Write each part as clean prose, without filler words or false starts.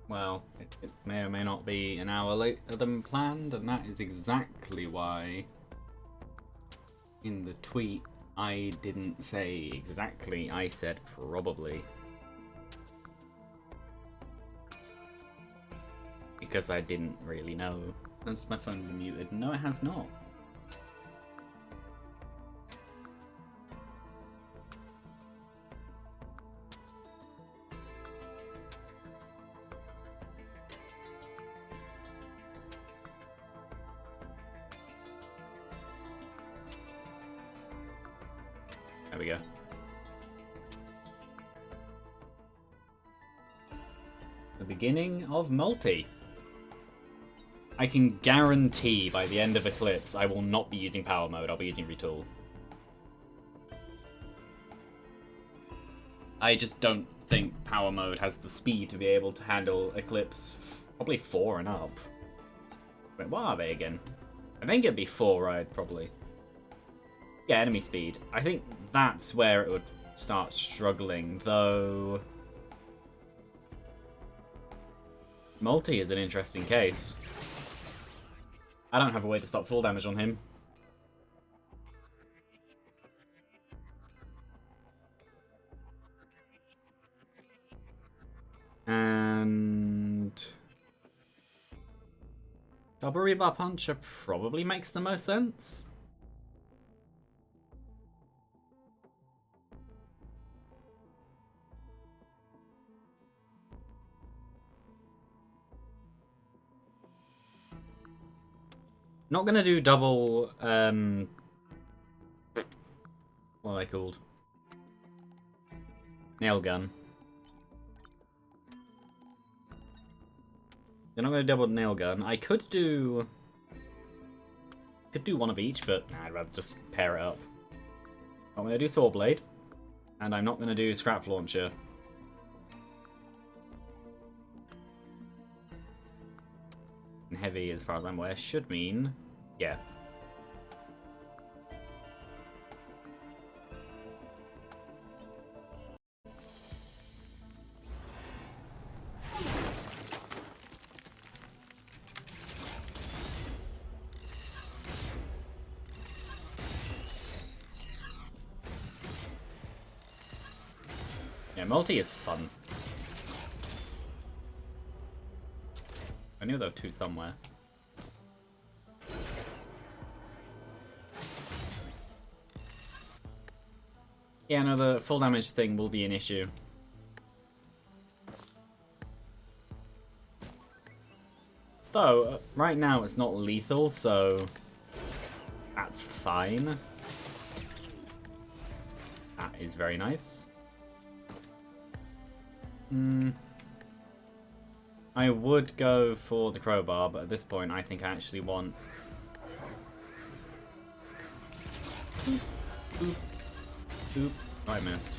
well, it may or may not be an hour later than planned, and that is exactly why in the tweet I didn't say exactly, I said probably. Because I didn't really know. Has my phone been muted? No, it has not. There we go. The beginning of multi. I can guarantee by the end of Eclipse I will not be using power mode, I'll be using retool. I just don't think power mode has the speed to be able to handle Eclipse probably 4 and up. Wait, what are they again? I think it'd be 4, right? Probably. Yeah, enemy speed. I think that's where it would start struggling, though. Multi is an interesting case. I don't have a way to stop full damage on him. And double rebar puncher probably makes the most sense. Not gonna do double, what are they called? Nail gun. They're not gonna double nail gun. I could do one of each, but nah, I'd rather just pair it up. I'm gonna do Saw Blade, and I'm not gonna do Scrap Launcher. And heavy, as far as I'm aware, should mean, yeah. Yeah, multi is fun. I knew there were two somewhere. Yeah, no, the full damage thing will be an issue. Though, right now it's not lethal, so that's fine. That is very nice. I would go for the crowbar, but at this point I think I actually want... Oop, oop, oop. Oh, I missed.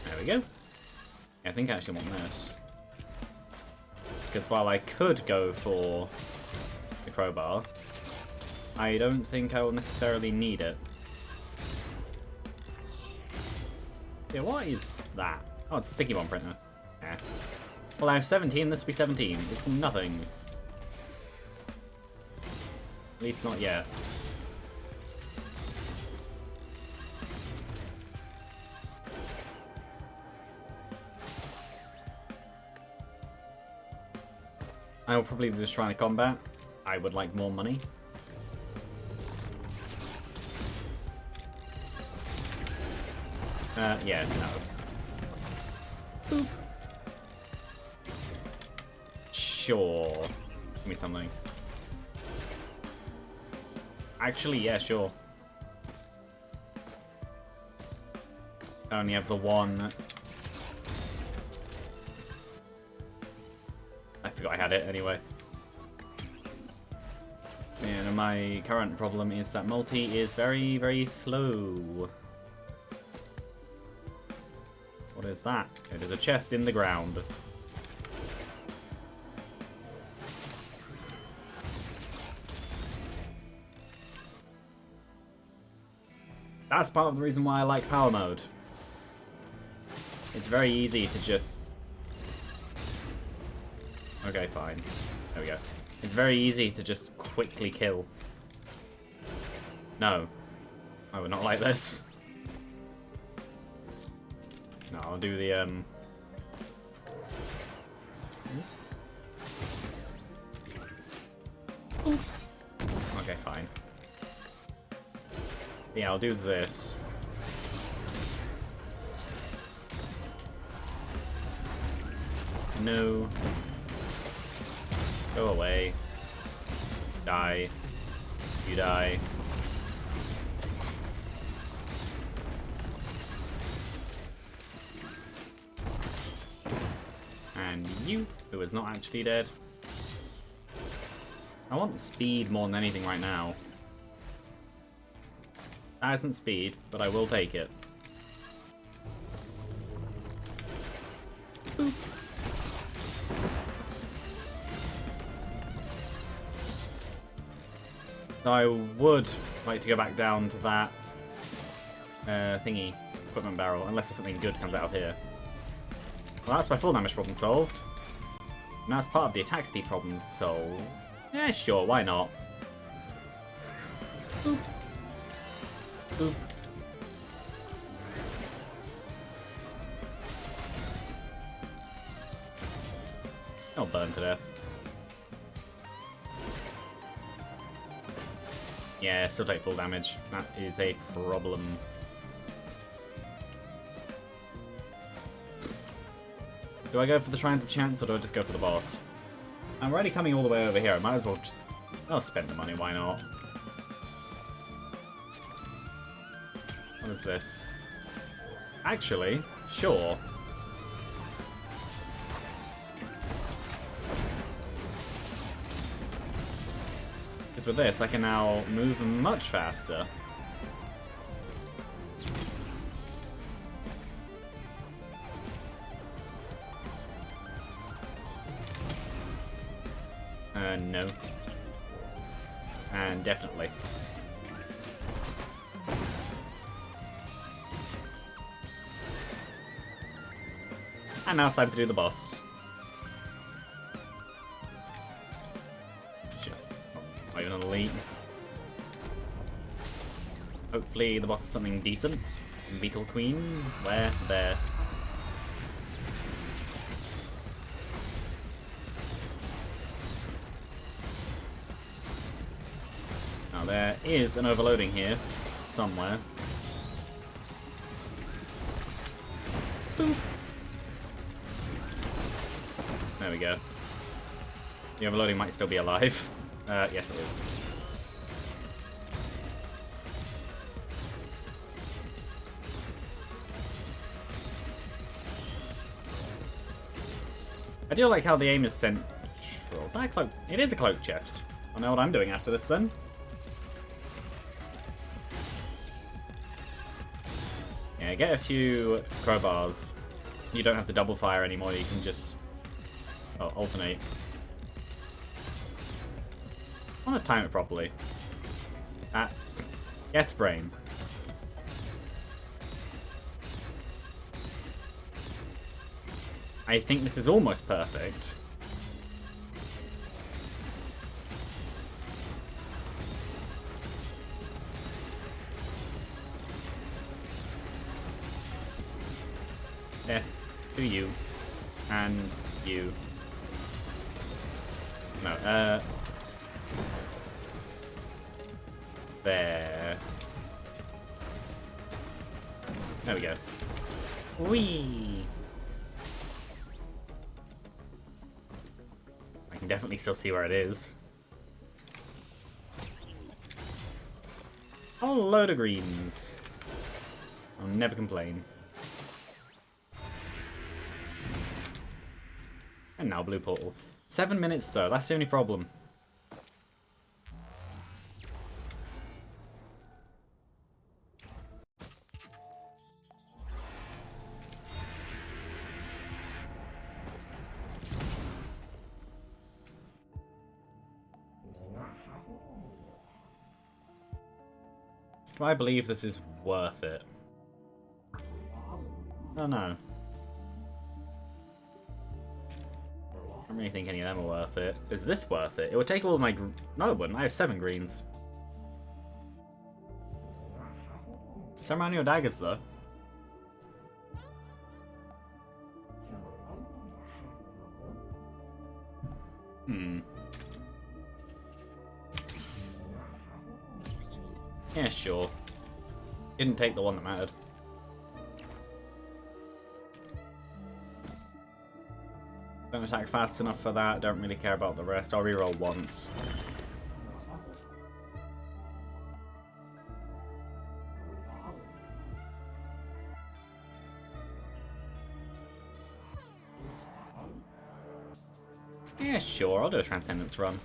There we go. Yeah, I think I actually want this. Because while I could go for the crowbar, I don't think I will necessarily need it. Yeah, what is that? Oh, it's a sticky bomb printer. Yeah. Well, I have 17, this will be 17. It's nothing. At least not yet. I will probably do Shrine of Combat. I would like more money. Yeah, no. Boop. Sure. Give me something. Actually, yeah, sure. I only have the one. I forgot I had it anyway. And my current problem is that multi is very, very slow. What is that? It is a chest in the ground. That's part of the reason why I like power mode. It's very easy to just... Okay, fine. There we go. It's very easy to just quickly kill. No. Oh, we're not like this. No, I'll do the, Okay, fine. Yeah, I'll do this. No. Go away. Die. You die. And you, who is not actually dead. I want speed more than anything right now. That isn't speed, but I will take it. Boop. I would like to go back down to that thingy, equipment barrel, unless there's something good comes out of here. Well, that's my full damage problem solved. Now it's part of the attack speed problem, so... yeah, sure, why not? Boop. Boop. I'll burn to death. Yeah, still take full damage. That is a problem. Do I go for the Shrines of Chance, or do I just go for the boss? I'm already coming all the way over here. I might as well just... I'll spend the money, why not? What is this? Actually, sure. Because with this, I can now move much faster. No. And definitely. And now it's time to do the boss. Just not even an elite. Hopefully the boss is something decent. Beetle Queen, where? There. Now there is an overloading here, somewhere. Boop. There we go. The overloading might still be alive. Yes it is. I do like how the aim is central. Is that a cloak? It is a cloak chest. I know what I'm doing after this then. Yeah, get a few crowbars. You don't have to double fire anymore, you can just alternate. I want to time it properly. Yes, brain. I think this is almost perfect. Death to you. And you. No, there. There we go. Whee! I can definitely still see where it is. A load of greens. I'll never complain. And now blue portal. 7 minutes though, that's the only problem. Do I believe this is worth it? Oh no. I don't really think any of them are worth it. Is this worth it? It would take all of my... No, it wouldn't. I have 7 greens. Ceremonial daggers, though. Yeah, sure. Didn't take the one that mattered. Don't attack fast enough for that. Don't really care about the rest. I'll reroll once. Yeah, sure. I'll do a Transcendence run.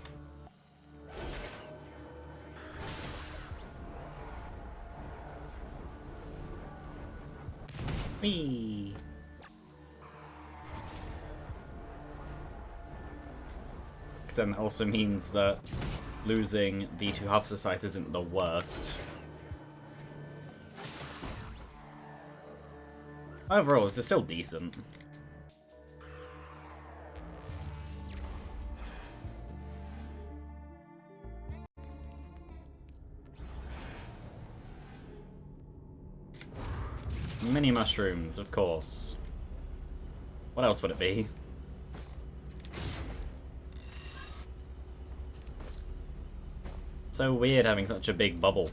Whee! Because then that also means that losing the 2 halves of sight isn't the worst. Overall, this is still decent. Mini mushrooms, of course. What else would it be? So weird having such a big bubble.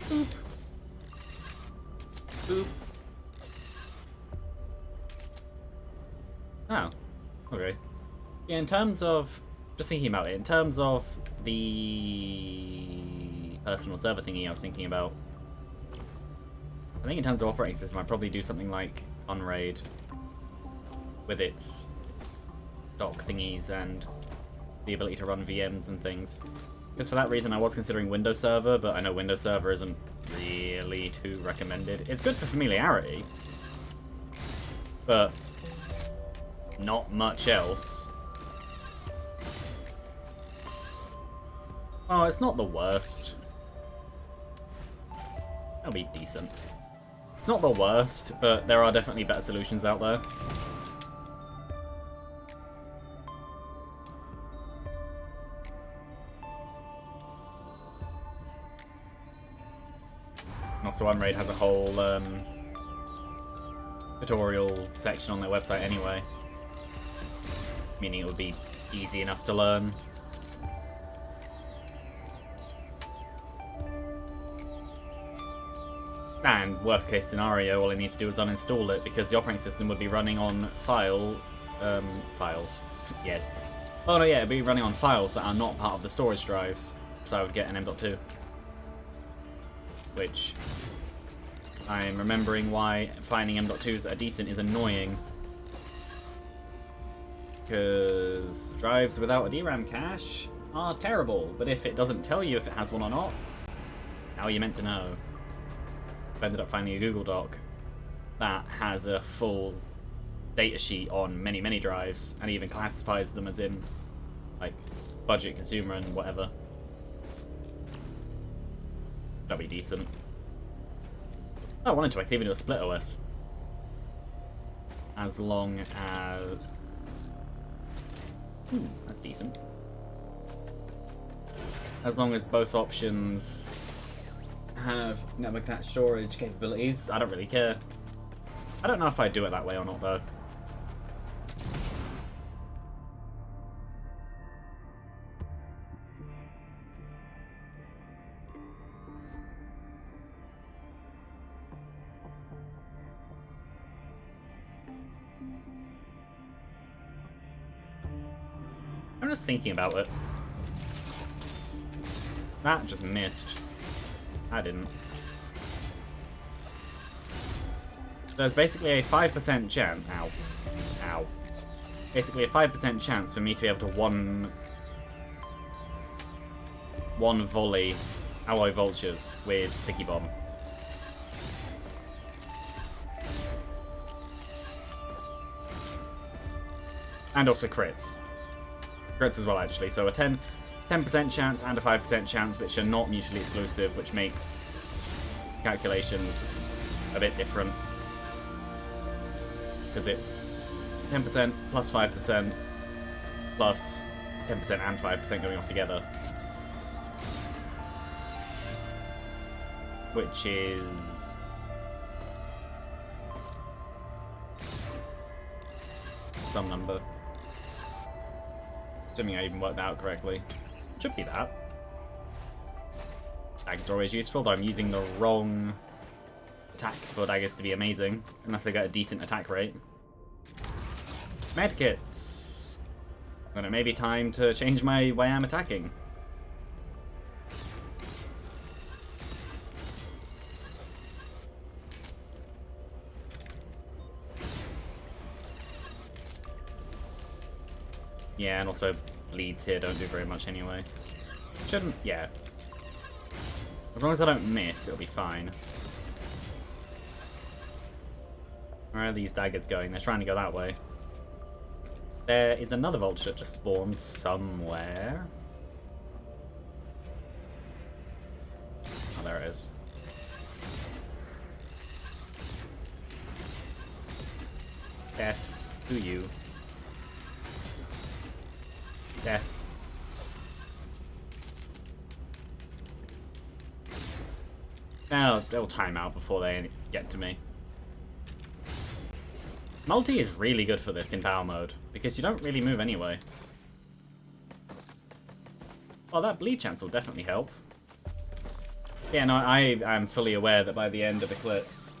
Boop. Boop. Oh. Okay. Yeah, in terms of... Just thinking about it, in terms of the personal server thingy I was thinking about, I think in terms of operating system, I'd probably do something like Unraid with its dock thingies and the ability to run VMs and things. Because for that reason, I was considering Windows Server, but I know Windows Server isn't really too recommended. It's good for familiarity, but not much else. Oh, it's not the worst. That'll be decent. It's not the worst, but there are definitely better solutions out there. And also, Unraid has a whole tutorial section on their website anyway, meaning it would be easy enough to learn. And worst case scenario, all I need to do is uninstall it, because the operating system would be running on files. Yes. Oh no, yeah, it'd be running on files that are not part of the storage drives, so I would get an M.2. Which, I'm remembering why finding M.2s that are decent is annoying. Because drives without a DRAM cache are terrible, but if it doesn't tell you if it has one or not, how are you meant to know? I've ended up finding a Google Doc that has a full datasheet on many, many drives, and even classifies them as in, like, budget, consumer, and whatever. That'd be decent. Oh, 1 into I could even do a split OS. As long as... that's decent. As long as both options have network attached storage capabilities, I don't really care. I don't know if I'd do it that way or not, though. I'm just thinking about it. That just missed. I didn't. There's basically a 5% chance. Ow. Ow. Basically a 5% chance for me to be able to one volley alloy vultures with Sticky Bomb. And also crits. Crits as well, actually. So a 10% chance and a 5% chance, which are not mutually exclusive, which makes calculations a bit different. Because it's 10% plus 5% plus 10% and 5% going off together. Which is... some number. Assuming I even worked that out correctly. Should be that. Daggers are always useful, though I'm using the wrong attack for daggers to be amazing, unless I get a decent attack rate. Medkits! Then it may be time to change my way I'm attacking. Yeah, and also bleeds here don't do very much anyway. Shouldn't, yeah. As long as I don't miss, it'll be fine. Where are these daggers going? They're trying to go that way. There is another vulture that just spawned somewhere. Oh, there it is. Death to you. Death. They'll time out before they get to me. Multi is really good for this in power mode, because you don't really move anyway. Oh, that bleed chance will definitely help. Yeah, no, I am fully aware that by the end of Eclipse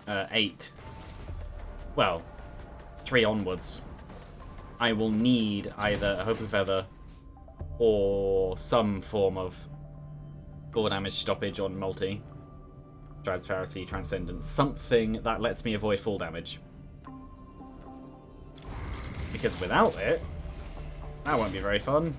8, well, 3 onwards, I will need either a Hope of Feather or some form of full damage stoppage on multi. Dryad's Pharisee, Transcendence, something that lets me avoid full damage. Because without it, that won't be very fun.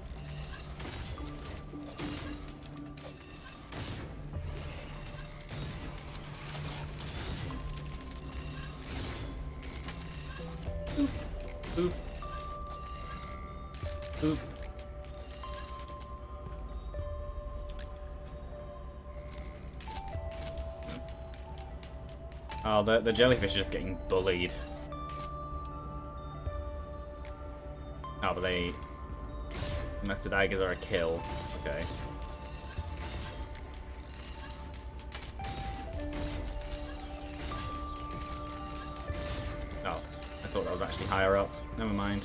Oop. Oop. Oop. Oh, the jellyfish is just getting bullied. Oh, but they... unless the daggers are a kill. Okay. Oh, I thought that was actually higher up. Never mind.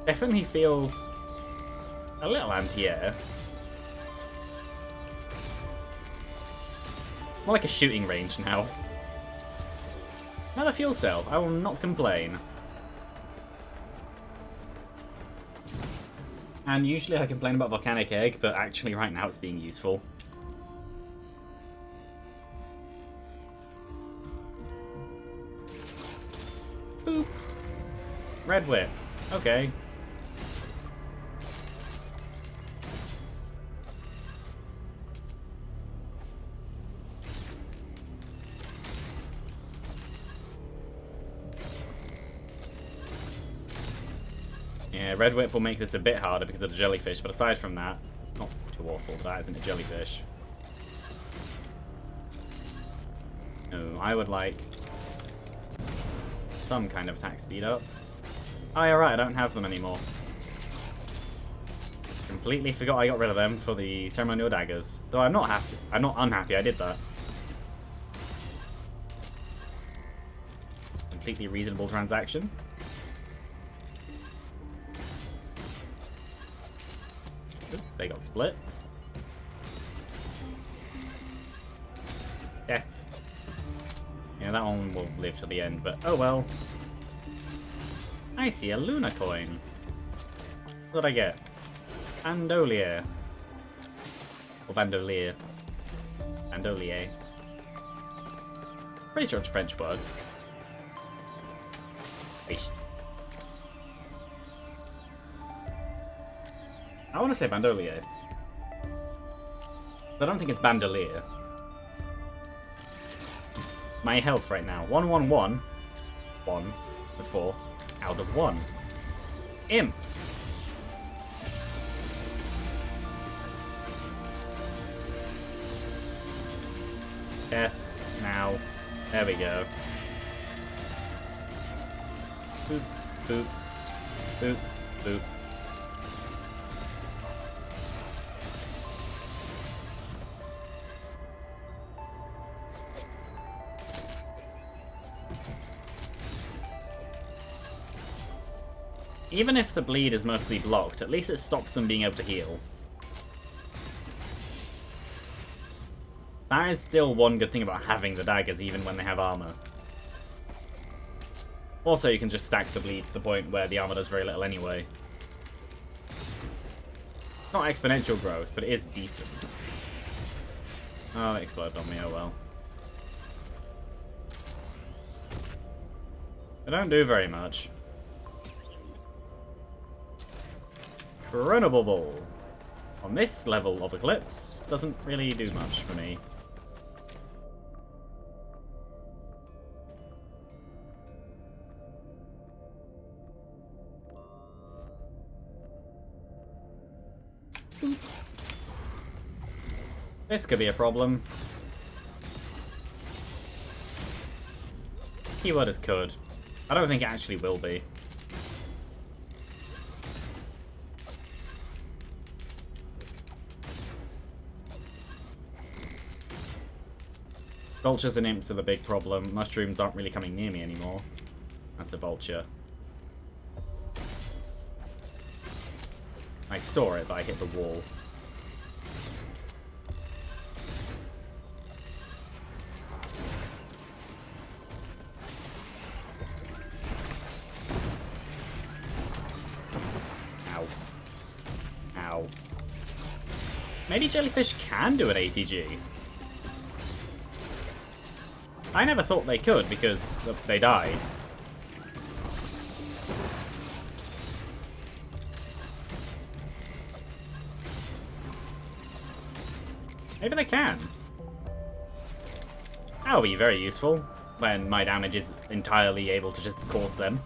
Definitely feels a little anti-air. More like a shooting range now. Another fuel cell. I will not complain. And usually I complain about Volcanic Egg, but actually right now it's being useful. Boop. Red Whip. Okay. Yeah, Red Whip will make this a bit harder because of the jellyfish, but aside from that, it's not too awful. That isn't a jellyfish. No, I would like some kind of attack speed up. Oh, yeah, right, I don't have them anymore. Completely forgot I got rid of them for the ceremonial daggers. Though I'm not happy. I'm not unhappy I did that. Completely reasonable transaction. They got split. Death. Yeah, that one will live till the end, but oh well. I see a Luna coin. What did I get? Bandolier. Or bandolier. Bandolier. Pretty sure it's a French word. Eish. I want to say bandolier. But I don't think it's bandolier. my health right now. 1, 1, 1. 1. That's 4. Out of 1. Imps! Death. Now. There we go. Boop, boop, boop, boop. Even if the bleed is mostly blocked, at least it stops them being able to heal. That is still one good thing about having the daggers, even when they have armor. Also, you can just stack the bleed to the point where the armor does very little anyway. Not exponential growth, but it is decent. Oh, that exploded on me, oh well. They don't do very much. Chronable Ball. On this level of Eclipse, doesn't really do much for me. This could be a problem. Keyword is could. I don't think it actually will be. Vultures and imps are the big problem. Mushrooms aren't really coming near me anymore. That's a vulture. I saw it, but I hit the wall. Ow. Ow. Maybe jellyfish can do an ATG. I never thought they could because they died. Maybe they can. That'll be very useful when my damage is entirely able to just cause them.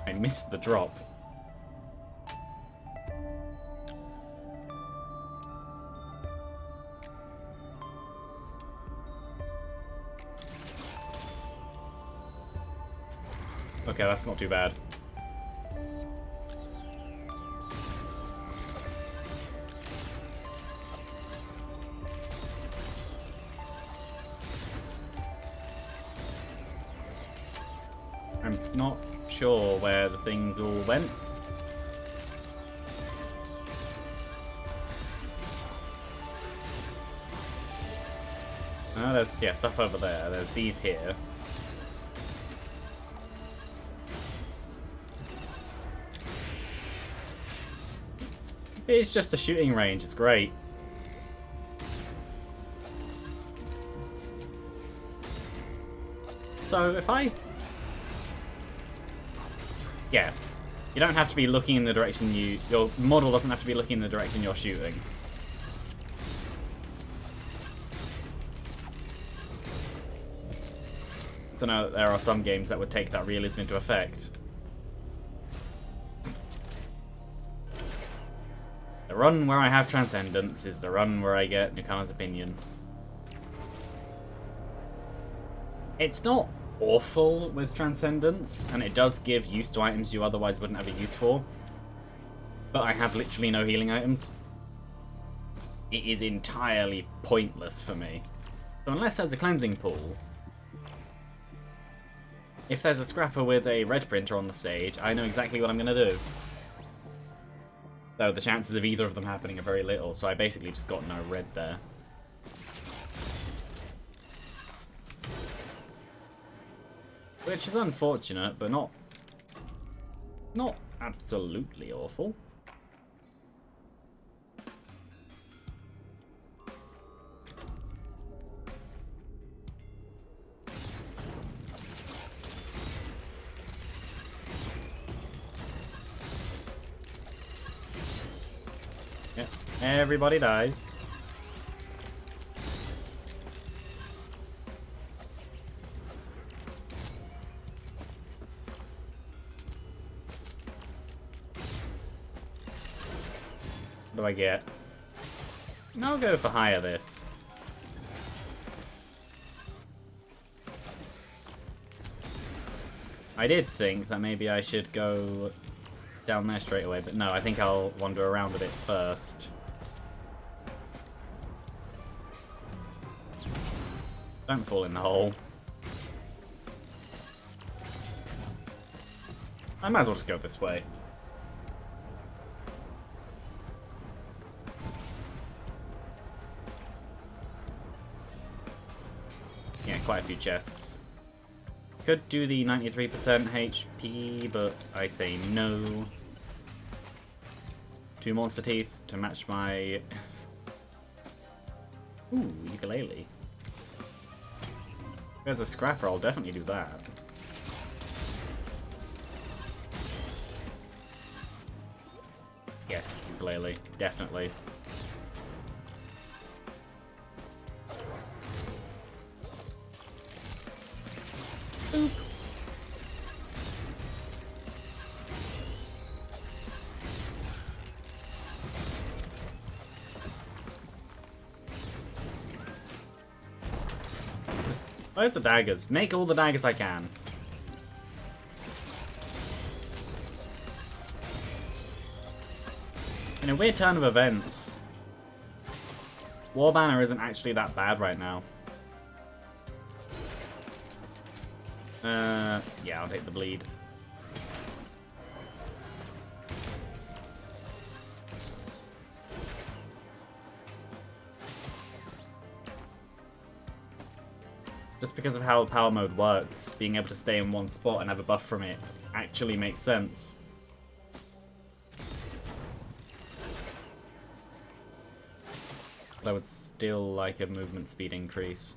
I missed the drop. Okay, that's not too bad. I'm not sure where the things all went. Oh, there's, yeah, stuff over there. There's these here. It's just a shooting range, it's great. So if I... Yeah. You don't have to be looking in the direction you... Your model doesn't have to be looking in the direction you're shooting. So now there are some games that would take that realism into effect. The run where I have Transcendence is the run where I get Nukana's opinion. It's not awful with Transcendence, and it does give use to items you otherwise wouldn't have a use for. But I have literally no healing items. It is entirely pointless for me. So unless there's a cleansing pool, if there's a scrapper with a red printer on the stage, I know exactly what I'm going to do. Though the chances of either of them happening are very little, so I basically just got no red there. Which is unfortunate, but not absolutely awful. Yep, everybody dies. do I get? I'll go for higher this. I did think that maybe I should go down there straight away, but no, I think I'll wander around a bit first. Don't fall in the hole. I might as well just go this way. Yeah, quite a few chests. Could do the 93% HP, but I say no. 2 monster teeth to match my... Ooh, ukulele. If there's a scrapper, I'll definitely do that. Yes, ukulele, definitely. Boop. Just loads of daggers. Make all the daggers I can. In a weird turn of events, War Banner isn't actually that bad right now. Yeah, I'll take the bleed. Just because of how power mode works, being able to stay in one spot and have a buff from it actually makes sense. But I would still like a movement speed increase.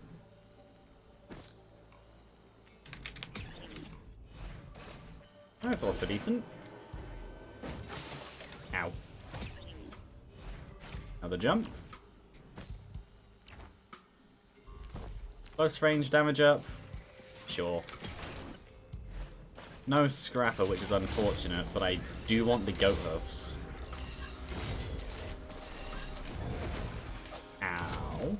That's also decent. Ow. Another jump. Close range damage up. Sure. No scrapper, which is unfortunate, but I do want the goat hoofs. Ow.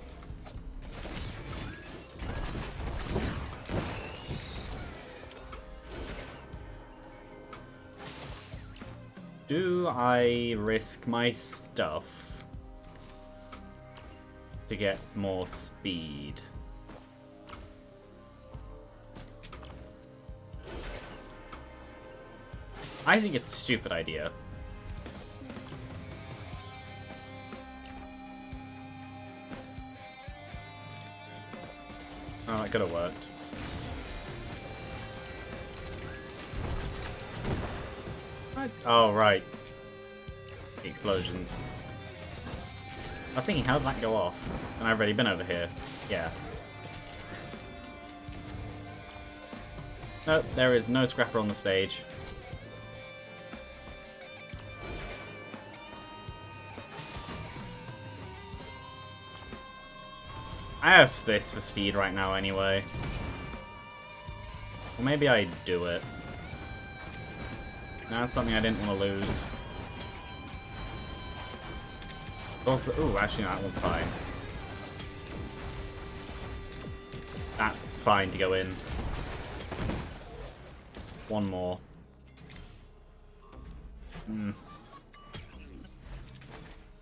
Do I risk my stuff to get more speed? I think it's a stupid idea. Oh, that could have worked. Oh, right. The explosions. I was thinking, how did that go off? And I've already been over here. Yeah. Nope, there is no scrapper on the stage. I have this for speed right now anyway. Or maybe I do it. No, that's something I didn't want to lose. Also, ooh, actually no, that one's fine. That's fine to go in. One more.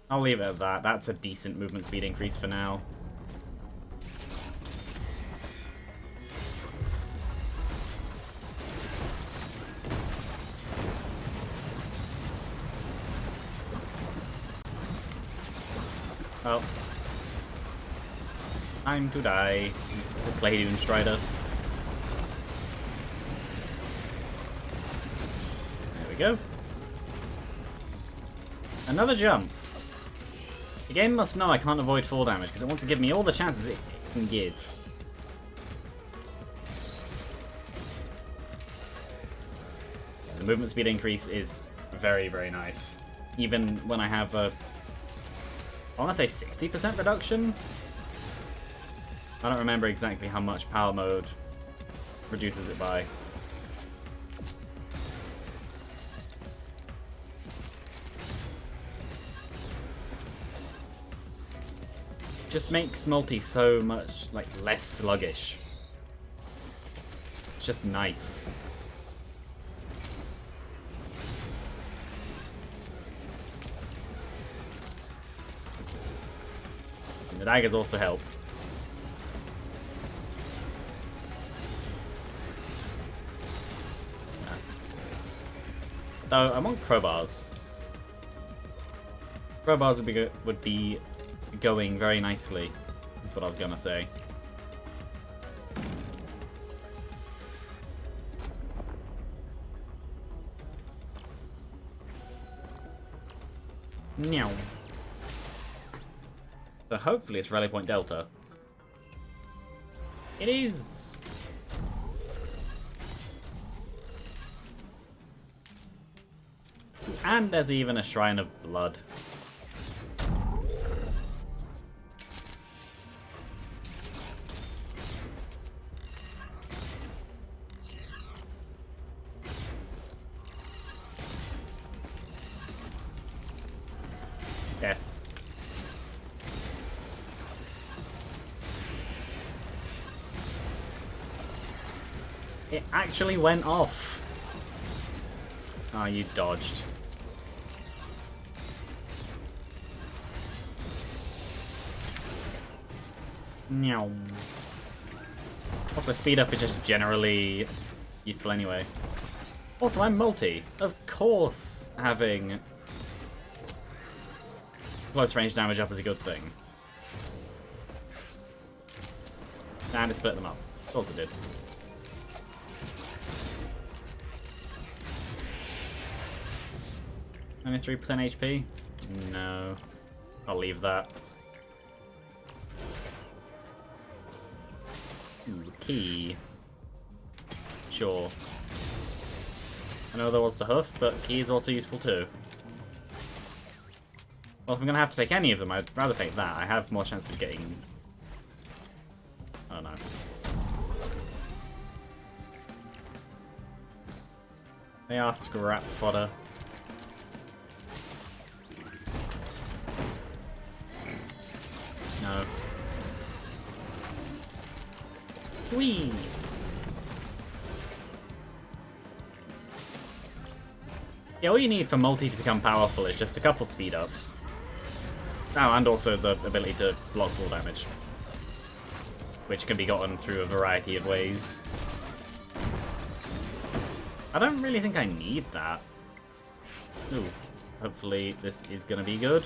I'll leave it at that. That's a decent movement speed increase for now. Oh. Time to die, Mr. Claydoon Strider. There we go. Another jump. The game must know I can't avoid fall damage because it wants to give me all the chances it can give. The movement speed increase is very, very nice. Even when I have a... I want to say 60% reduction? I don't remember exactly how much power mode reduces it by. just makes multi so much like less sluggish. It's just nice. And the daggers also help. Yeah. Though I want crowbars. Crowbars would be going very nicely. That's what I was gonna say. Meow. So hopefully it's Rally Point Delta. It is! And there's even a Shrine of Blood. Death. It actually went off. Oh, you dodged. Meow. Also, speed up is just generally useful anyway. Also, I'm multi. Of course, having close range damage up is a good thing. And it split them up. Of course it did. Only 3% HP? No. I'll leave that. Ooh, key. Sure. I know there was the hoof, but key is also useful too. Well, if I'm going to have to take any of them, I'd rather take that. I have more chance of getting... I don't know. They are scrap fodder. No. Whee! Yeah, all you need for multi to become powerful is just a couple speed ups. Oh, and also the ability to block full damage, which can be gotten through a variety of ways. I don't really think I need that. Ooh, hopefully this is gonna be good.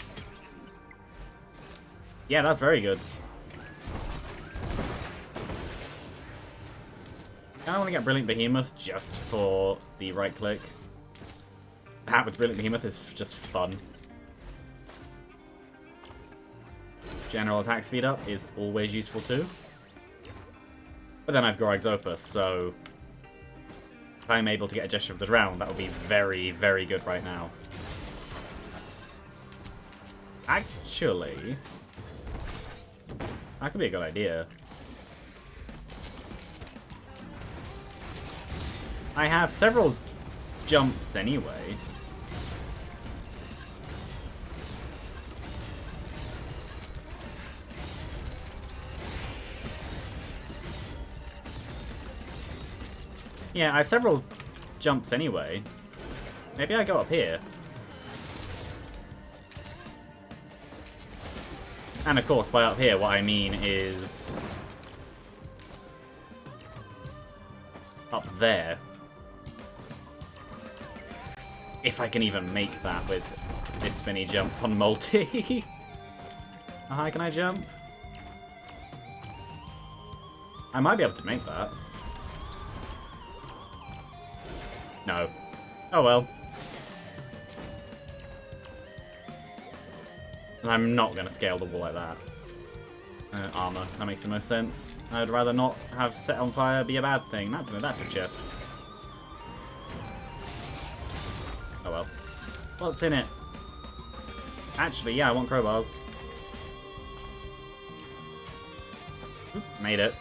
Yeah, that's very good. I want to get Brilliant Behemoth just for the right click. That with Brilliant Behemoth is just fun. General attack speed up is always useful too. But then I've Gorag's Opus, so if I'm able to get a Gesture of the Drown, that would be very, very good right now. Actually, that could be a good idea. I have several jumps anyway. Yeah, I have several jumps anyway. Maybe I go up here. And of course, by up here, what I mean is up there. If I can even make that with this many jumps on multi. How high can I jump? I might be able to make that. No. Oh well. I'm not going to scale the wall like that. Armor. That makes the most sense. I'd rather not have set on fire be a bad thing. That's an adaptive chest. Oh well. What's in it? Actually, yeah, I want crowbars. Oop, made it.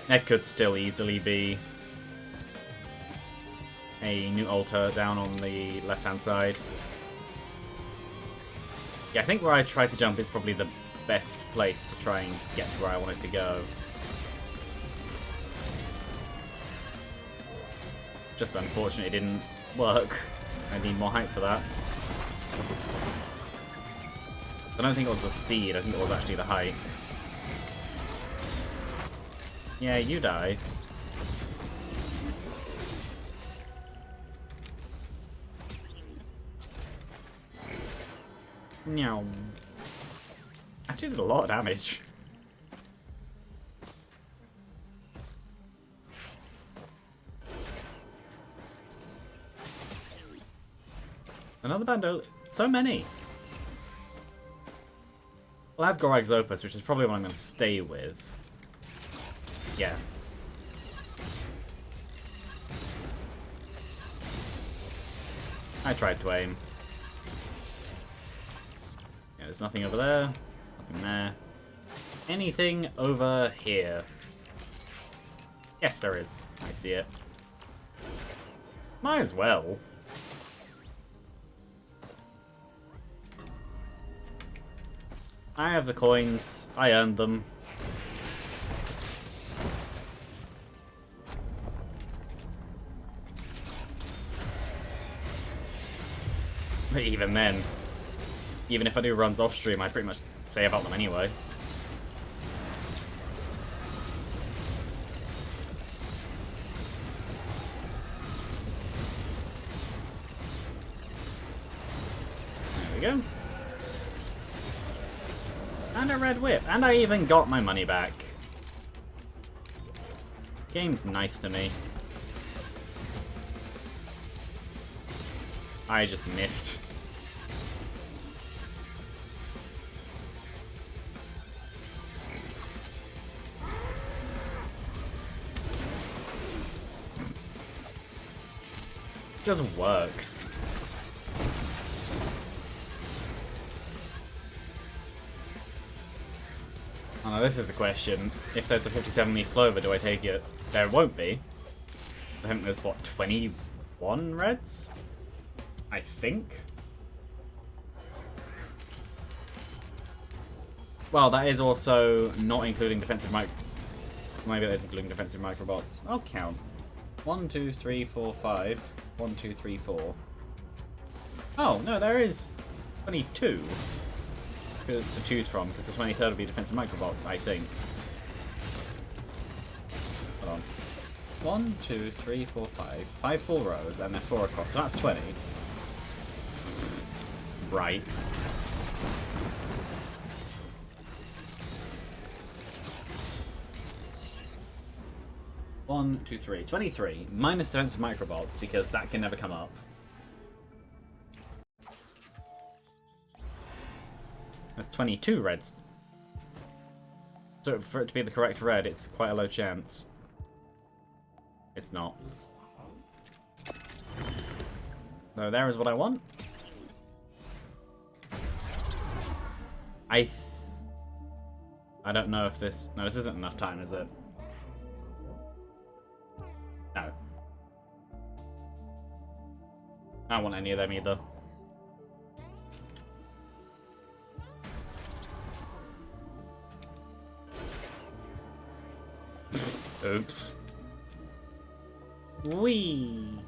That could still easily be a new altar down on the left-hand side. Yeah, I think where I tried to jump is probably the best place to try and get to where I wanted to go. Just unfortunately it didn't work. I need more height for that. I don't think it was the speed, I think it was actually the height. Yeah, you die. Meow. Actually did a lot of damage. Another Bando. So many. Well, I have Gorag's Opus, which is probably what I'm going to stay with. Yeah. I tried to aim. Yeah, there's nothing over there. Nothing there. Anything over here? Yes, there is. I see it. Might as well. I have the coins. I earned them. But even then, even if I do runs off stream, I pretty much say about them anyway. There we go. And a red whip. And I even got my money back. Game's nice to me. I just missed. Just works. Oh, no, this is a question. If there's a 57-leaf clover, do I take it? There won't be. I think there's, what, 21 reds? I think? Well, that is also not including defensive Maybe that is including defensive microbots. I'll count. 1, 2, 3, 4, 5. 1, 2, 3, 4. Oh, no, there is 22 to choose from, because the 23rd would be defensive microbots, I think. Hold on. 1, 2, 3, 4, 5. 5 full rows, and then 4 across, so that's 20. Right. One, two, three. 23. Minus defensive microbots, because that can never come up. That's 22 reds. So for it to be the correct red, it's quite a low chance. It's not. So there is what I want. I don't know if this... No, this isn't enough time, is it? No. I don't want any of them either. Oops. Whee!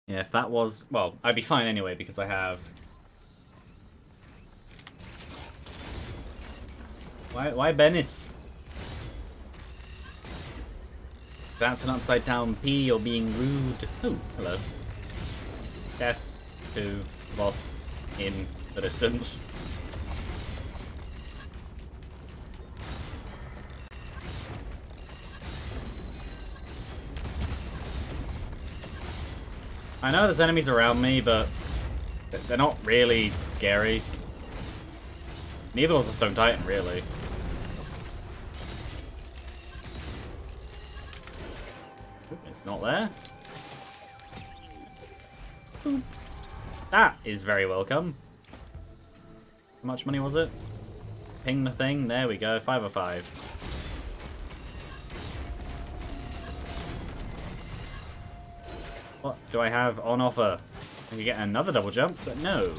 Yeah, if that was... Well, I'd be fine anyway, because I have... Why Bennis? That's an upside down P, you're being rude. Oh, hello. Death to boss in the distance. I know there's enemies around me, but they're not really scary. Neither was the Stone Titan, really. It's not there. That is very welcome. How much money was it? Ping the thing. There we go. 505. What do I have on offer? I can get another double jump, but no.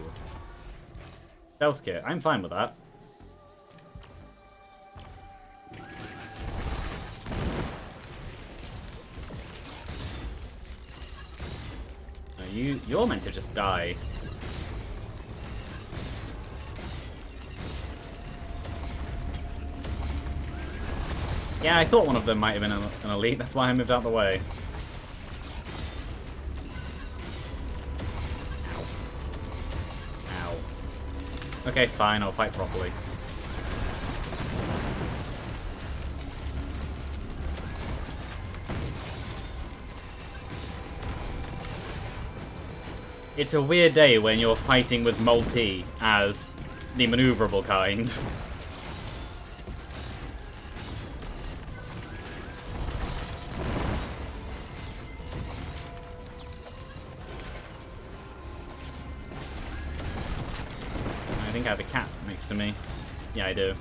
Stealth kit. I'm fine with that. No, you're meant to just die. Yeah, I thought one of them might have been an elite. That's why I moved out the way. Okay, fine, I'll fight properly. It's a weird day when you're fighting with Multi as the maneuverable kind. I think I have a cat next to me. Yeah, I do.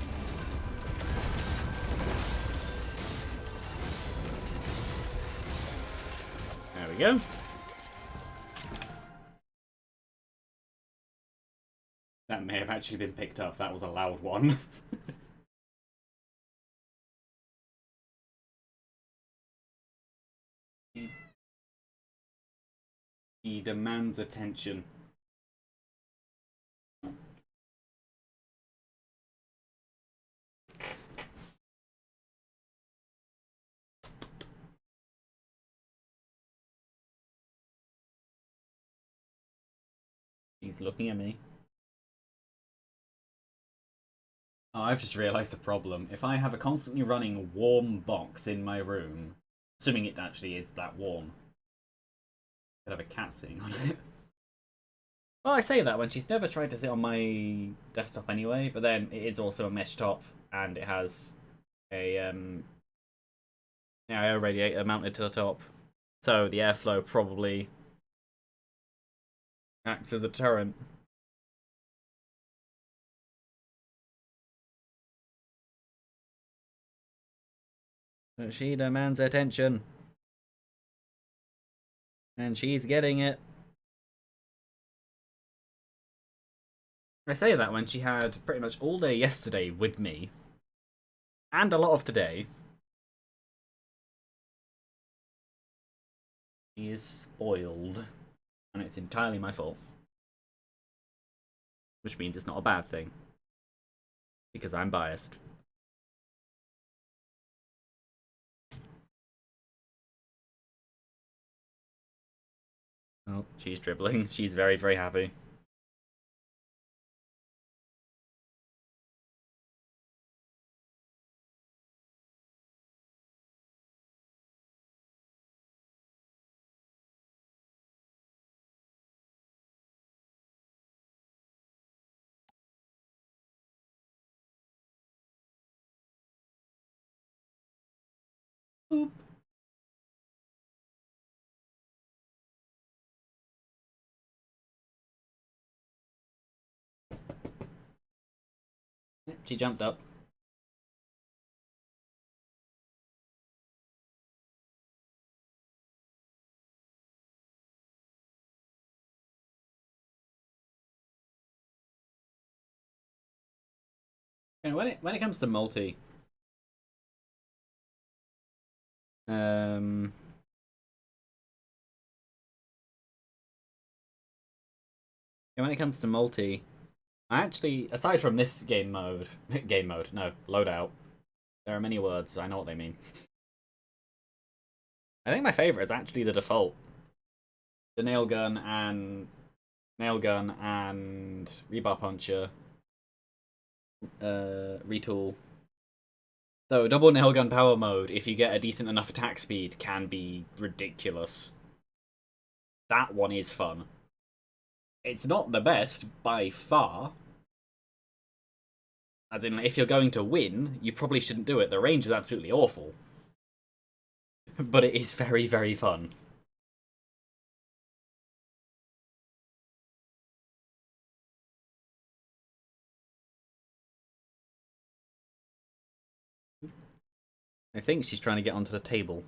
There we go. That may have actually been picked up. That was a loud one. He demands attention. He's looking at me. Oh, I've just realised a problem. If I have a constantly running warm box in my room, assuming it actually is that warm, I could have a cat sitting on it. Well, I say that when she's never tried to sit on my desktop anyway, but then it is also a mesh top, and it has a air radiator mounted to the top, so the airflow probably acts as a deterrent. But she demands attention. And she's getting it. I say that when she had pretty much all day yesterday with me. And a lot of today. She is spoiled. And it's entirely my fault. Which means it's not a bad thing. Because I'm biased. Oh, she's dribbling. She's very, very happy. Boop. She jumped up. And when it comes to multi, um, when it comes to multi, I actually, aside from this game mode, no, loadout. There are many words. I know what they mean. I think my favorite is actually the default, the nail gun and rebar puncher, retool. So double nail gun power mode, if you get a decent enough attack speed, can be ridiculous. That one is fun. It's not the best by far. As in, if you're going to win, you probably shouldn't do it. The range is absolutely awful. But it is very, very fun. I think she's trying to get onto the table.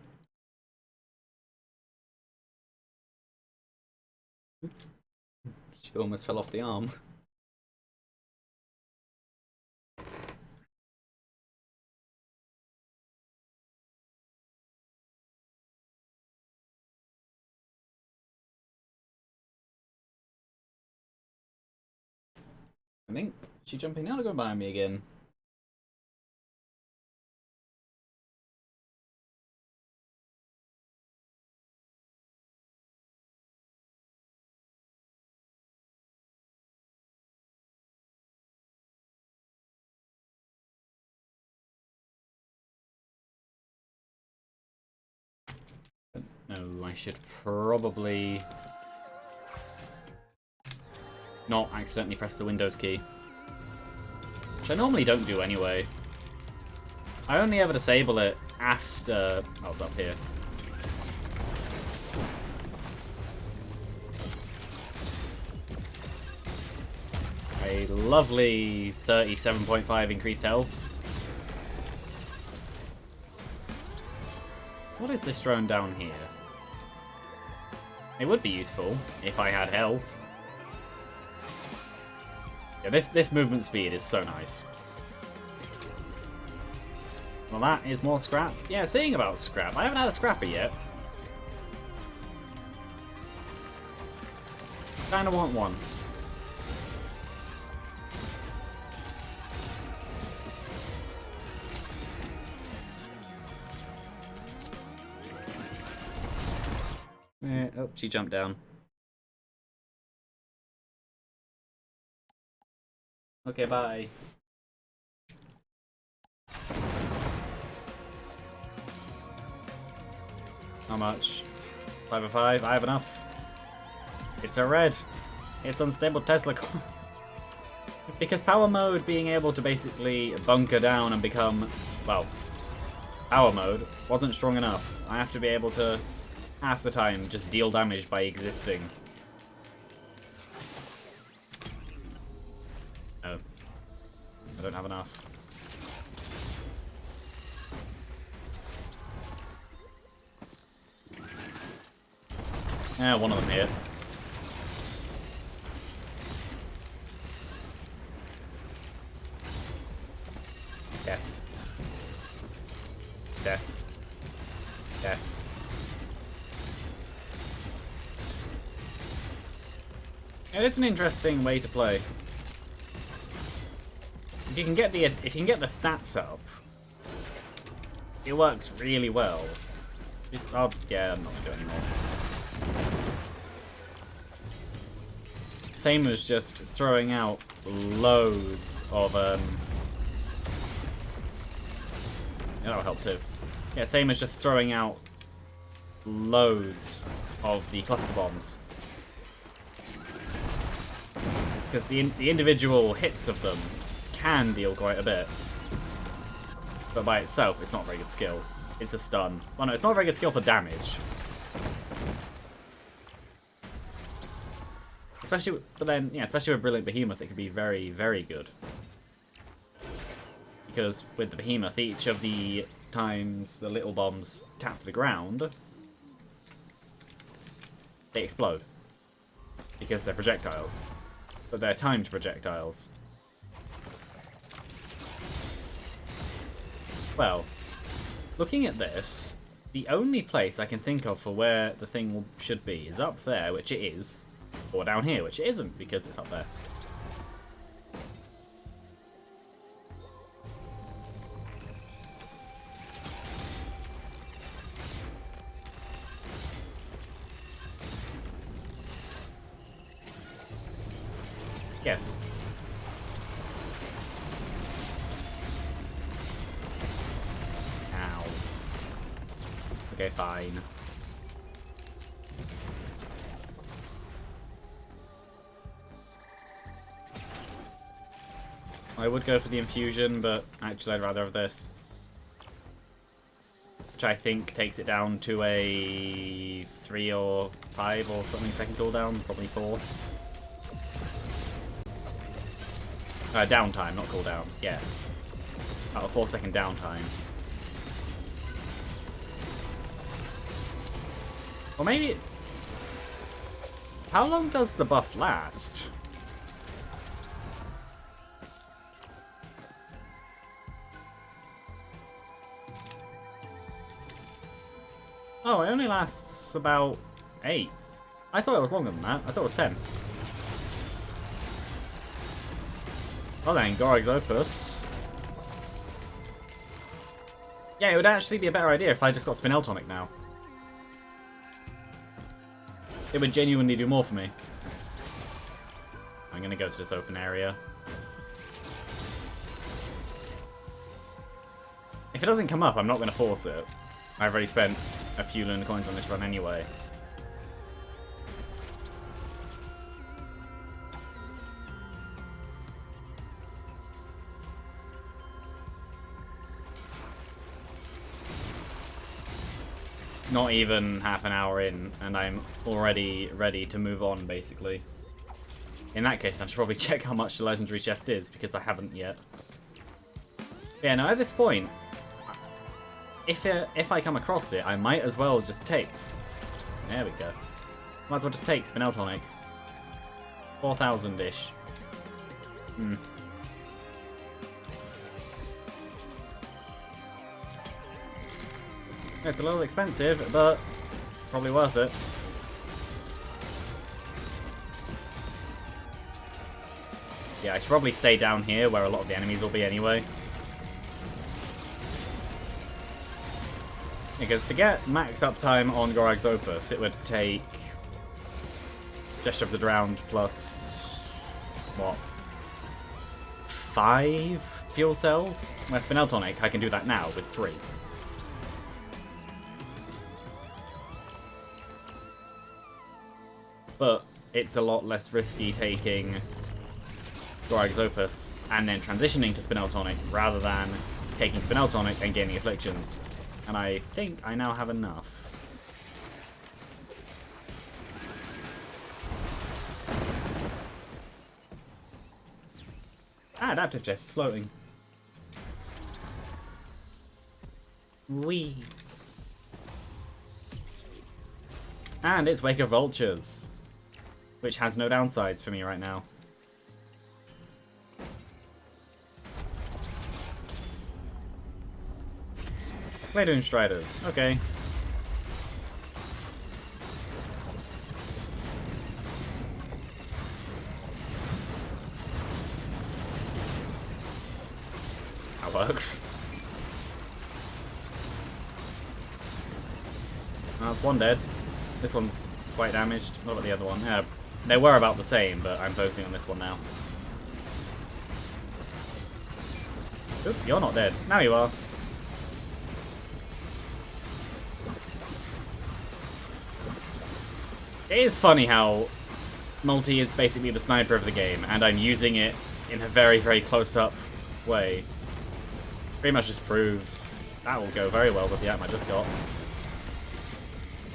She almost fell off the arm. I think she's jumping down to go behind me again. No, I should probably not accidentally press the Windows key. Which I normally don't do anyway. I only ever disable it after I was up here. A lovely 37.5 increased health. What is this drone down here? It would be useful if I had health. Yeah, this movement speed is so nice. Well, that is more scrap. Yeah, seeing about scrap. I haven't had a scrapper yet. Kinda want one. Oh, she jumped down. Okay, bye. How much? 5 of 5? I have enough. It's a red. It's unstable Tesla. Because power mode being able to basically bunker down and become, well, power mode wasn't strong enough. I have to be able to, half the time, just deal damage by existing. No. I don't have enough. Yeah, one of them here. Death. Death. Death. Yeah, it's an interesting way to play. If you can get the stats up, it works really well. Oh, yeah, I'm not gonna do it anymore. Same as just throwing out loads of that'll help too. Yeah, same as just throwing out loads of the cluster bombs. Because the individual hits of them can deal quite a bit. But by itself, it's not a very good skill. It's a stun. Well, no, it's not a very good skill for damage. Especially, but then, yeah, especially with Brilliant Behemoth, it could be very, very good. Because with the Behemoth, each of the times the little bombs tap the ground, they explode. Because they're projectiles. But they're timed projectiles. Well, looking at this, the only place I can think of for where the thing should be is up there, which it is. Or down here, which it isn't, because it's up there. Yes. Ow. Okay, fine. I would go for the infusion, but actually I'd rather have this. Which I think takes it down to a 3 or 5 or something second cooldown, probably 4. Downtime, not cooldown, yeah. About a 4-second downtime. Or maybe... How long does the buff last? Oh, it only lasts about 8. I thought it was longer than that. I thought it was 10. Oh then, Gorag's Opus. Yeah, it would actually be a better idea if I just got Spinel Tonic now. It would genuinely do more for me. I'm gonna go to this open area. If it doesn't come up, I'm not gonna force it. I've already spent a few lunar coins on this run anyway. Not even half an hour in, and I'm already ready to move on, basically. In that case, I should probably check how much the legendary chest is, because I haven't yet. Yeah, no, at this point, if I come across it, I might as well just take. There we go. Might as well just take Spinel Tonic. 4,000-ish. It's a little expensive, but probably worth it. Yeah, I should probably stay down here where a lot of the enemies will be anyway. Because to get max uptime on Gorag's Opus, it would take Gesture of the Drowned plus, what, 5 fuel cells? Where Spinel Tonic, I can do that now with 3. But it's a lot less risky taking Gorag's Opus and then transitioning to Spinel Tonic rather than taking Spinel Tonic and gaining Afflictions. And I think I now have enough. Ah, Adaptive Chest is floating. Whee! And it's Wake of Vultures, which has no downsides for me right now. Later Striders, okay. That works. Oh, that's one dead. This one's quite damaged. What about the other one? Yeah, they were about the same, but I'm focusing on this one now. Oop, you're not dead. Now you are. It is funny how Multi is basically the sniper of the game, and I'm using it in a very, very close-up way. Pretty much just proves that will go very well with the item I just got.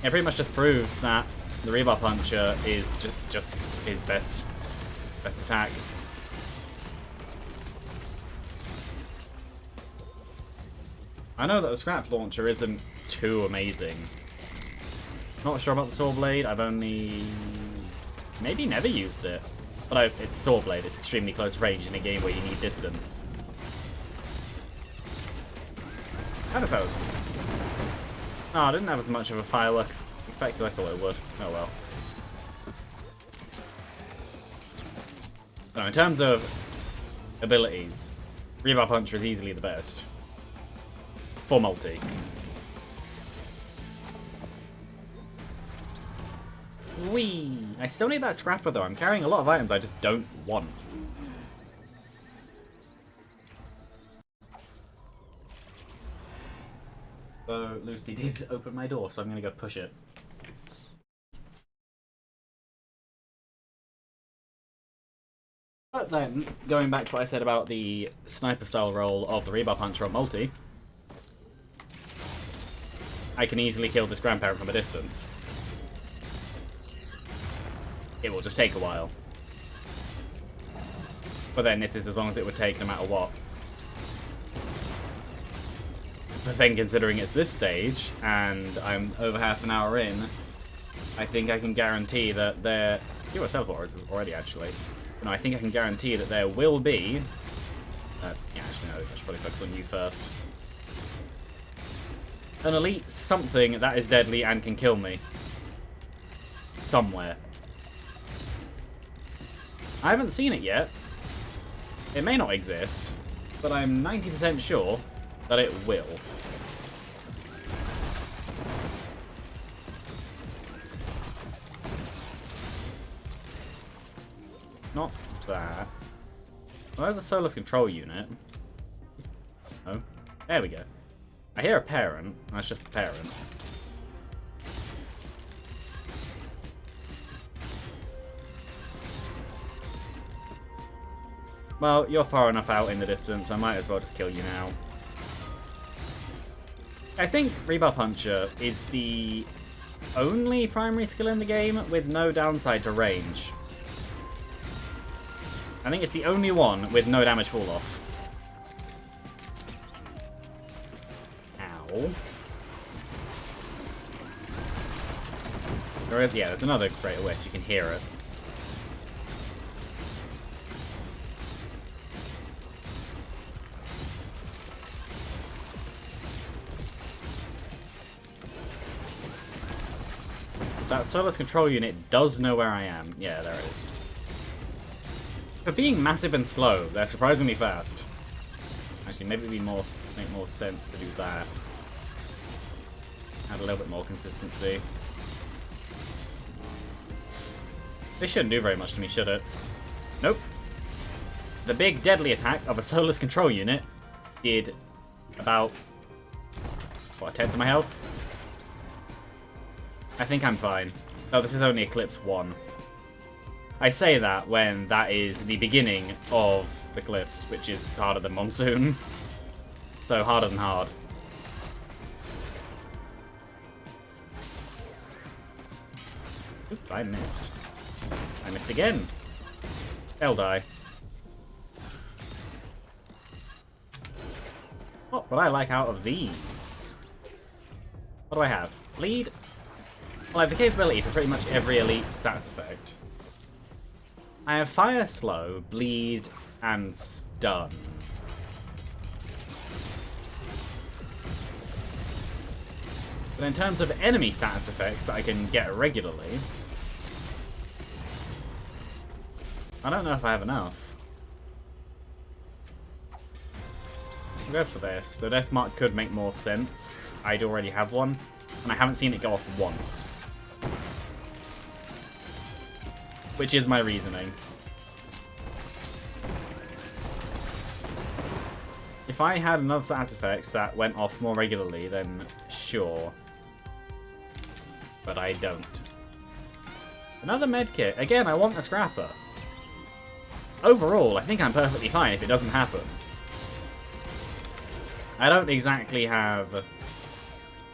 It pretty much just proves that the Rebar Puncher is just his best attack. I know that the Scrap Launcher isn't too amazing. Not sure about the Saw Blade. I've only maybe never used it. But it's Saw Blade. It's extremely close range in a game where you need distance. How does that? Oh, I didn't have as much of a firework effect as I thought it would. Oh well. No, in terms of abilities, Rebar Puncher is easily the best. For multi. Whee! I still need that scrapper though. I'm carrying a lot of items I just don't want. So Lucy did open my door, so I'm gonna go push it. But then, going back to what I said about the sniper style role of the Rebar Puncher on multi, I can easily kill this grandparent from a distance. It will just take a while. But then this is as long as it would take no matter what. But then considering it's this stage, and I'm over half an hour in, I think I can guarantee that there... Zero teleporters already, actually. No, I think I can guarantee that there will be... yeah, actually, no, I should probably focus on you first. An elite something that is deadly and can kill me. Somewhere. I haven't seen it yet. It may not exist, but I'm 90% sure that it will. Not that. Well, there's a Solus control unit. Oh, there we go. I hear a parent. That's just the parent. Well, you're far enough out in the distance, I might as well just kill you now. I think Rebar Puncher is the only primary skill in the game with no downside to range. I think it's the only one with no damage fall off. Ow. There is, yeah, there's another Greater Wisp, you can hear it. That Solus control unit does know where I am. Yeah, there it is. For being massive and slow, they're surprisingly fast. Actually, maybe it'd make more sense to do that. Add a little bit more consistency. This shouldn't do very much to me, should it? Nope. The big deadly attack of a Solus control unit did about, what, a 10th of my health? I think I'm fine. Oh, this is only Eclipse 1. I say that when that is the beginning of Eclipse, which is harder than Monsoon. So harder than hard. Oops, I missed. I missed again. They'll die. What would I like out of these? What do I have? Bleed? Well, I have the capability for pretty much every elite stats effect. I have Fire Slow, Bleed, and Stun. But in terms of enemy status effects that I can get regularly, I don't know if I have enough. I'll go for this. The Death Mark could make more sense. I'd already have one, and I haven't seen it go off once. Which is my reasoning. If I had another status effect that went off more regularly, then sure. But I don't. Another medkit. Again, I want a scrapper. Overall, I think I'm perfectly fine if it doesn't happen. I don't exactly have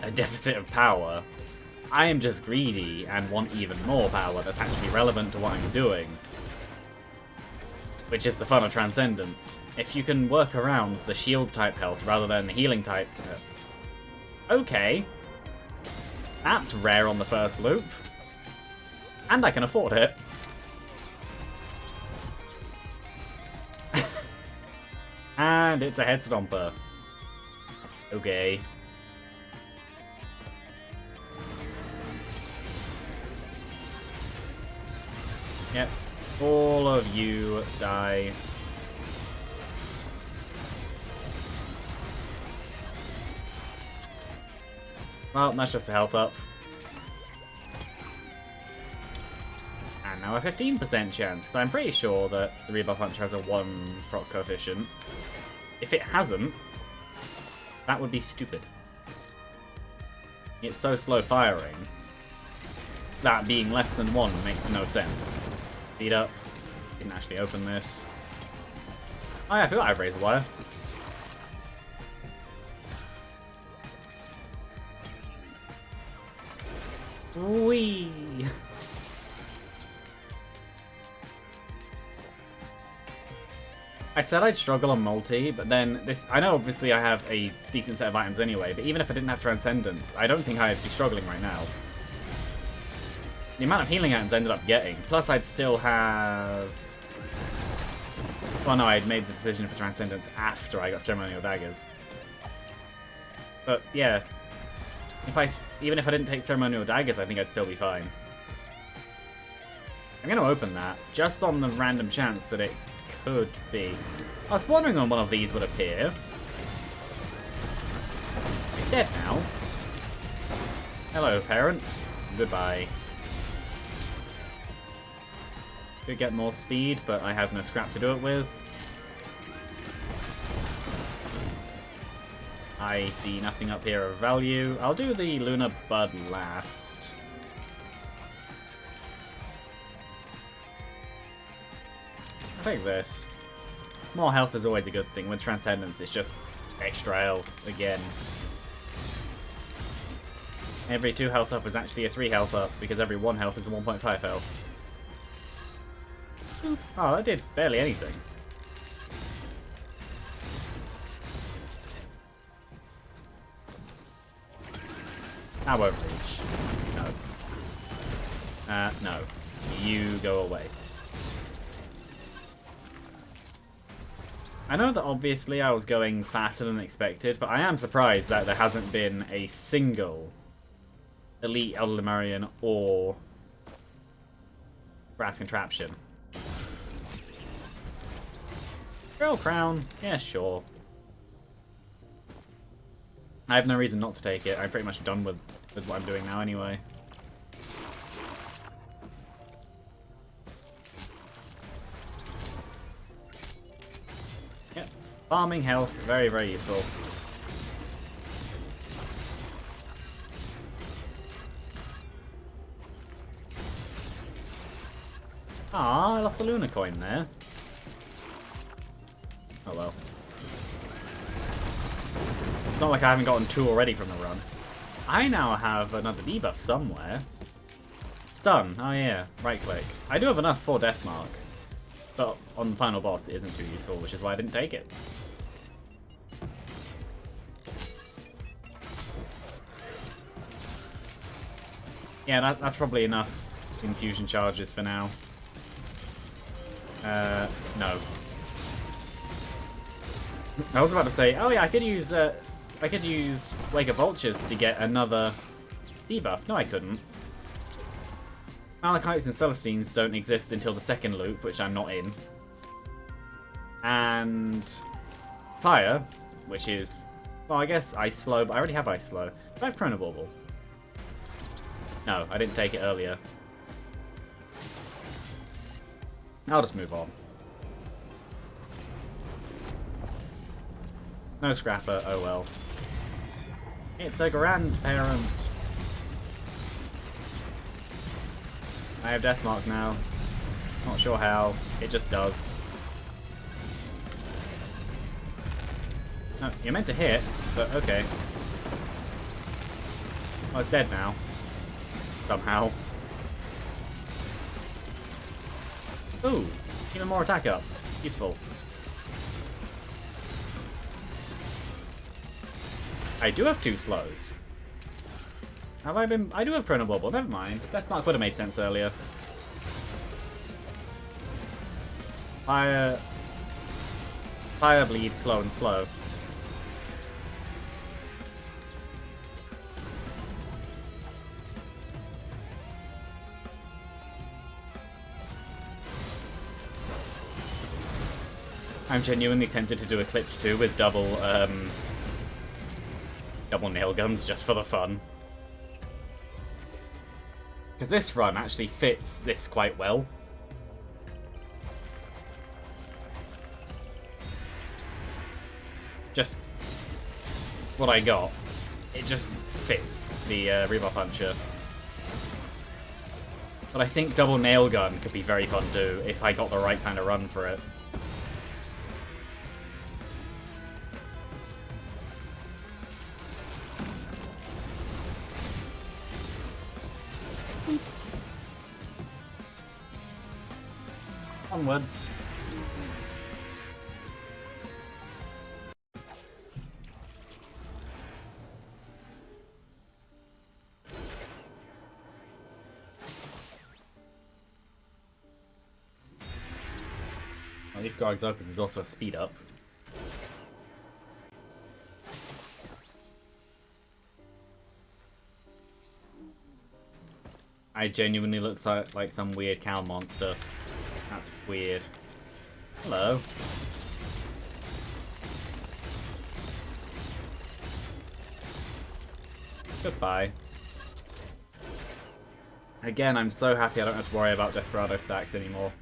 a deficit of power. I am just greedy and want even more power that's actually relevant to what I'm doing. Which is the fun of Transcendence. If you can work around the shield type health rather than the healing type... Okay. That's rare on the first loop. And I can afford it. And it's a head stomper. Okay. Yep. All of you die. Well, that's just a health up. And now a 15% chance. So I'm pretty sure that the Rebar Puncher has a 1 proc coefficient. If it hasn't, that would be stupid. It's so slow firing. That being less than 1 makes no sense. Speed up. Didn't actually open this. Oh yeah, I forgot I have Razor Wire. Whee! I said I'd struggle on multi, but then this... I know obviously I have a decent set of items anyway, but even if I didn't have Transcendence, I don't think I'd be struggling right now. the amount of healing items I ended up getting. Plus, I'd still have... Well, no, I'd made the decision for Transcendence after I got Ceremonial Daggers. But, yeah. Even if I didn't take Ceremonial Daggers, I think I'd still be fine. I'm going to open that, just on the random chance that it could be. I was wondering when one of these would appear. It's dead now. Hello, parent. Goodbye. Could get more speed, but I have no scrap to do it with. I see nothing up here of value. I'll do the Lunar Bud last. I'll take this. More health is always a good thing. With Transcendence, it's just extra health again. Every 2 health up is actually a 3 health up, because every 1 health is a 1.5 health. Oh, that did barely anything. That won't reach. No. No. You go away. I know that obviously I was going faster than expected, but I am surprised that there hasn't been a single Elite Elder Lemurian or Brass Contraption. Girl Crown? Yeah, sure. I have no reason not to take it. I'm pretty much done with what I'm doing now anyway. Yep. Farming health, very, very useful. Ah, I lost a Lunar coin there. Oh well. It's not like I haven't gotten 2 already from the run. I now have another debuff somewhere. Stun. Oh yeah, right click. I do have enough for Deathmark. But on the final boss it isn't too useful, which is why I didn't take it. Yeah, that's probably enough infusion charges for now. No. I was about to say, oh yeah, I could use Wake of Vultures to get another debuff. No, I couldn't. Malachites and Celestines don't exist until the second loop, which I'm not in. And Fire, which is, well, I guess Ice Slow, but I already have Ice Slow. Do I have Chronobauble? No, I didn't take it earlier. I'll just move on. No Scrapper, oh well. It's a grandparent. I have Deathmark now. Not sure how. It just does. No, you're meant to hit, but okay. Oh, it's dead now. Somehow. Ooh, even more attack up. Useful. I do have 2 slows. Have I been... I do have Chronobauble, never mind. Deathmark would have made sense earlier. Fire bleed, slow and slow. I'm genuinely tempted to do Eclipse 2 with double nail guns just for the fun. Because this run actually fits this quite well. Just what I got. It just fits the Rebar Puncher. But I think double nail gun could be very fun too if I got the right kind of run for it. Onwards. least Grog's Opus is also a speed up. I genuinely looks like some weird cow monster. That's weird. Hello. Goodbye. Again, I'm so happy I don't have to worry about Desperado stacks anymore.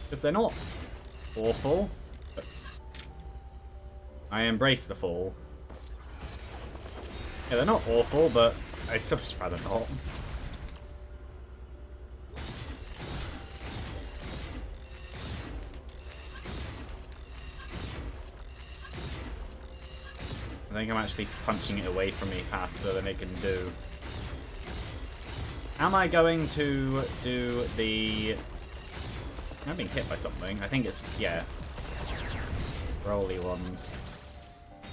Because they're not awful. I embrace the fall. Yeah, they're not awful, but I'd still just rather not. I think I'm actually punching it away from me faster than it can do. Am I going to do the... I'm being hit by something. I think it's... yeah. Rolly ones.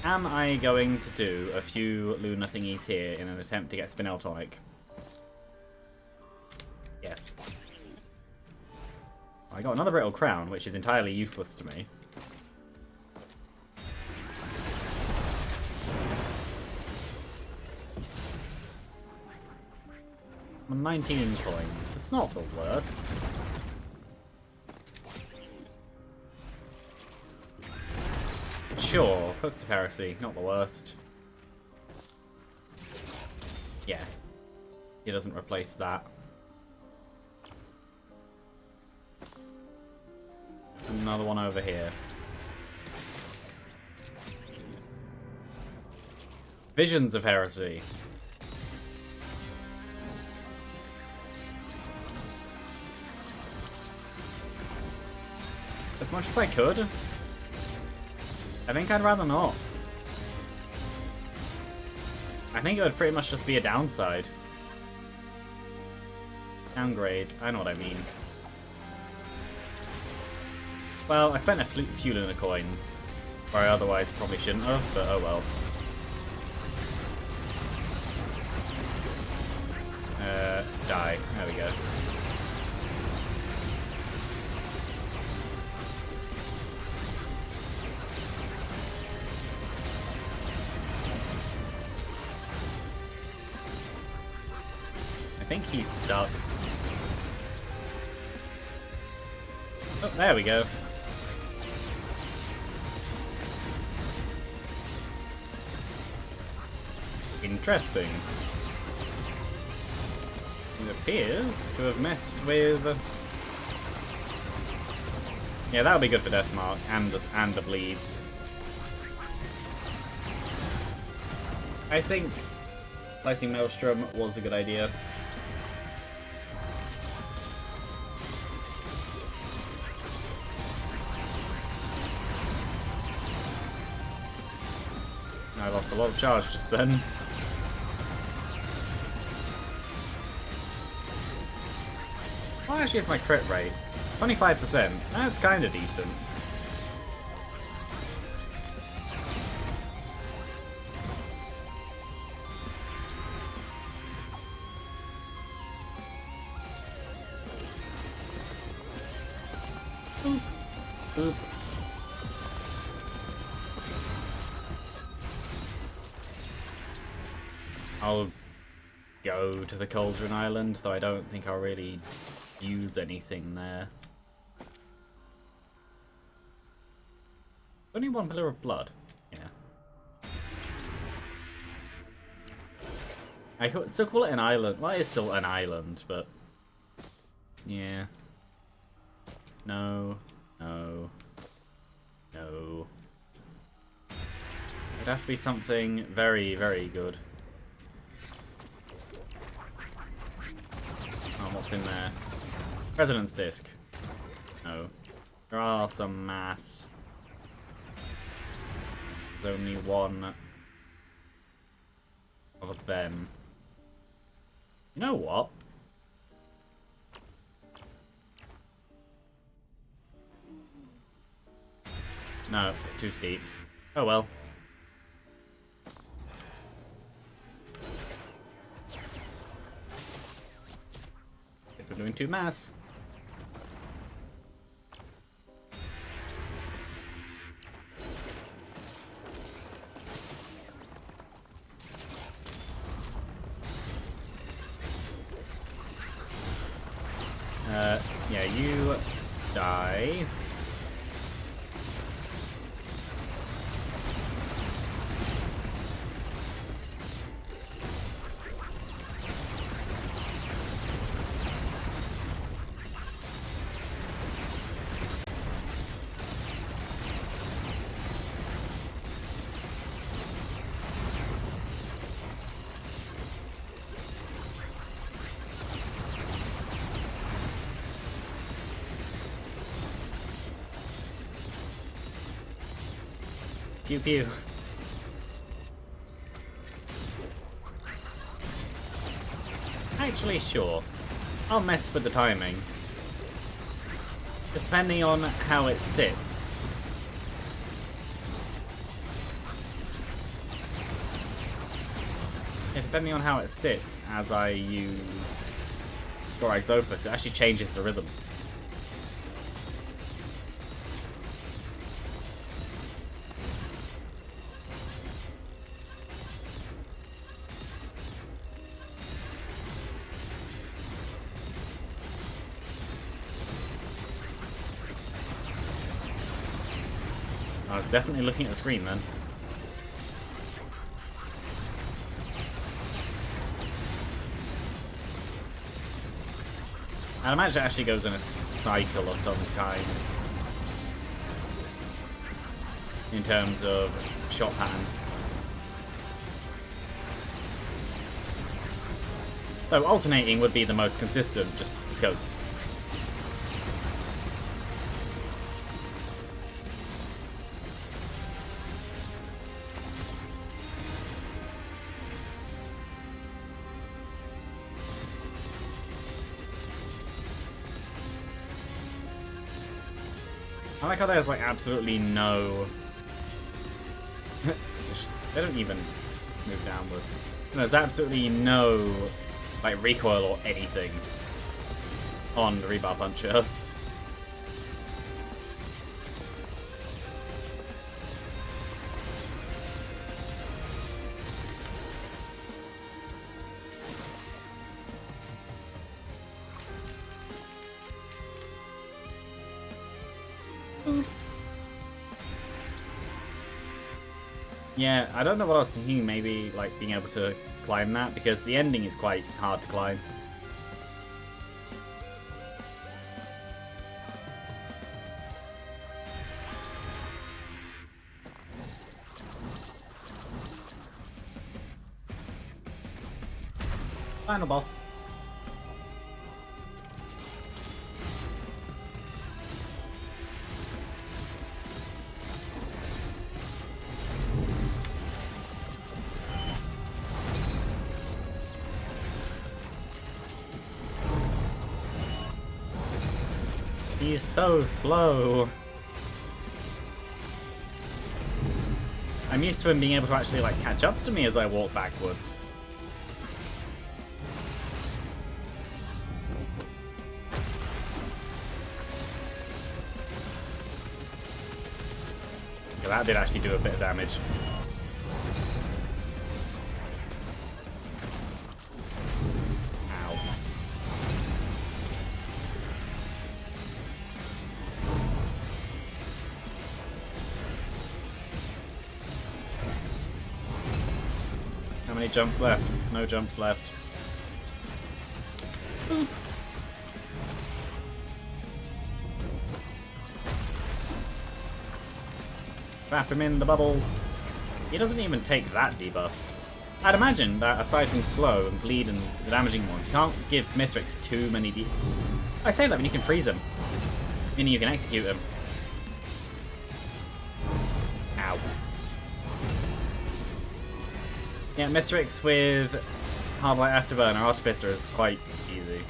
Am I going to do a few Luna thingies here in an attempt to get Spinel Yes. I got another Brittle Crown, which is entirely useless to me. I'm 19 coins. It's not the worst. Sure, Hooks of Heresy, not the worst. Yeah. He doesn't replace that. Another one over here. Visions of Heresy. As much as I could. I think I'd rather not. I think it would pretty much just be a downside. Downgrade, I know what I mean. Well, I spent a few Luna coins, where I otherwise probably shouldn't have, but oh well. Die. There we go. I think he's stuck. Oh, there we go. Interesting. It appears to have messed with... yeah, that would be good for Deathmark and the bleeds. I think placing Maelstrom was a good idea. I lost a lot of charge just then. Well, actually, it's my crit rate. 25%. That's kind of decent. Oop. Oop. I'll go to the Cauldron Island, though I don't think I'll really use anything there. Only one Pillar of Blood. Yeah. I could still call it an island. Well, it's still an island, but... yeah. No. No. No. It'd have to be something very, very good. Oh, what's in there? President's Disc. No. There are some mass. There's only one of them. You know what? No, too steep. Oh well. Still doing 2 mass. Yeah, you die. Pew pew. Actually, sure. I'll mess with the timing. Just depending on how it sits. Yeah, depending on how it sits as I use Gorax's Opus, it actually changes the rhythm. I was definitely looking at the screen then. I'd imagine it actually goes in a cycle of some kind. In terms of shot pattern. So alternating would be the most consistent, just because. I like how there's like absolutely no... They don't even move downwards. There's absolutely no like recoil or anything on the Rebar Puncher. Yeah, I don't know what I was thinking, maybe like being able to climb that, because the ending is quite hard to climb. Final boss. He's so slow. I'm used to him being able to actually like catch up to me as I walk backwards. Yeah, that did actually do a bit of damage. How many jumps left? No jumps left. Wrap him in the bubbles. He doesn't even take that debuff. I'd imagine that aside from slow and bleed and the damaging ones, you can't give Mithrix too many debuffs. I say that when you can freeze him. Meaning you can execute him. Ow. Yeah, Mithrix with Hardlight Afterburn or Artificer is quite easy.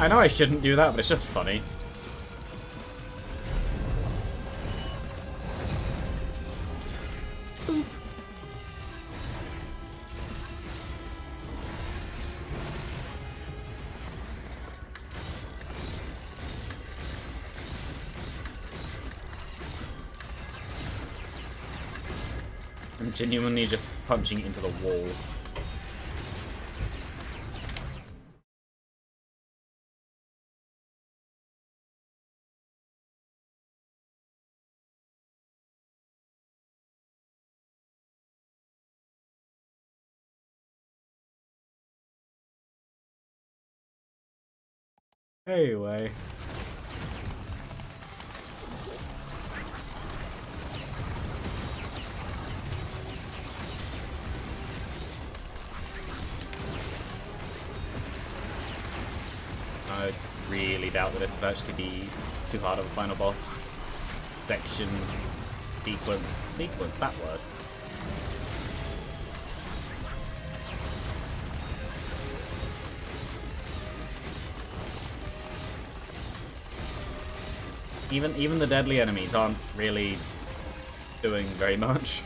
I know I shouldn't do that, but it's just funny. I'm genuinely just punching it into the wall. Anyway. I really doubt that this would actually be too hard of a final boss. Section, sequence, that word. Even the deadly enemies aren't really doing very much.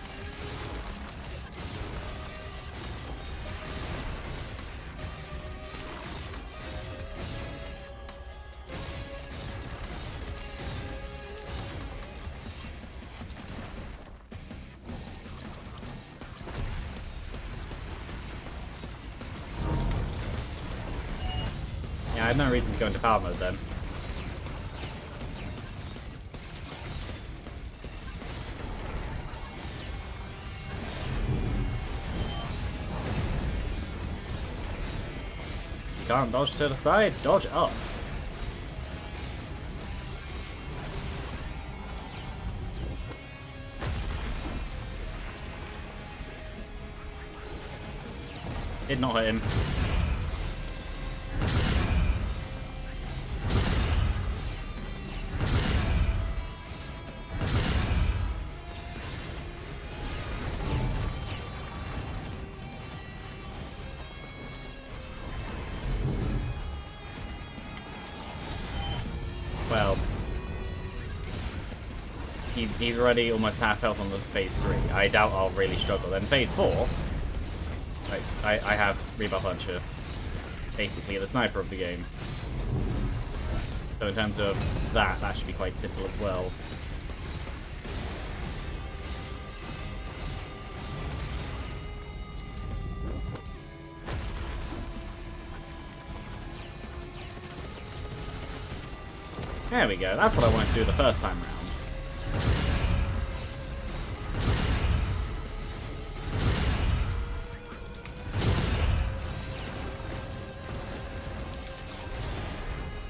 Yeah, I had no reason to go into power mode then. Can't dodge to the side, dodge up. Did not hit him. Well, he's already almost half health on the phase 3. I doubt I'll really struggle. Then phase 4, I have Rebuff Puncher, basically the sniper of the game. So in terms of that should be quite simple as well. There we go, that's what I wanted to do the first time round.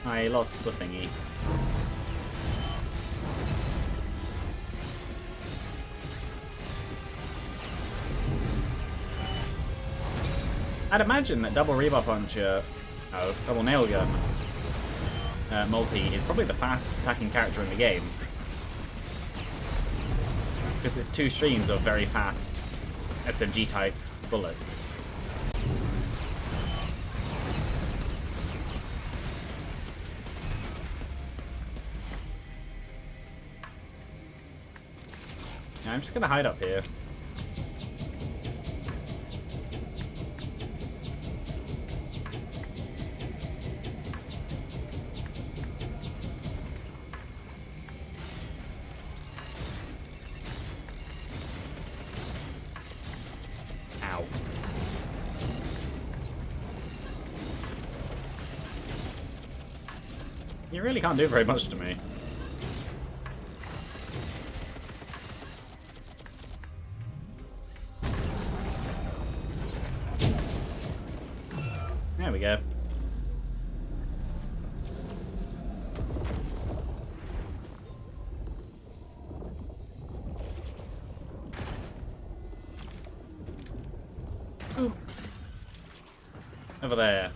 I lost the thingy. I'd imagine that double Rebuff Puncher, double Nail Gun, multi is probably the fastest attacking character in the game. Because it's 2 streams of very fast SMG type bullets. Yeah, I'm just gonna hide up here. You really can't do very much to me. There we go. Ooh. Over there.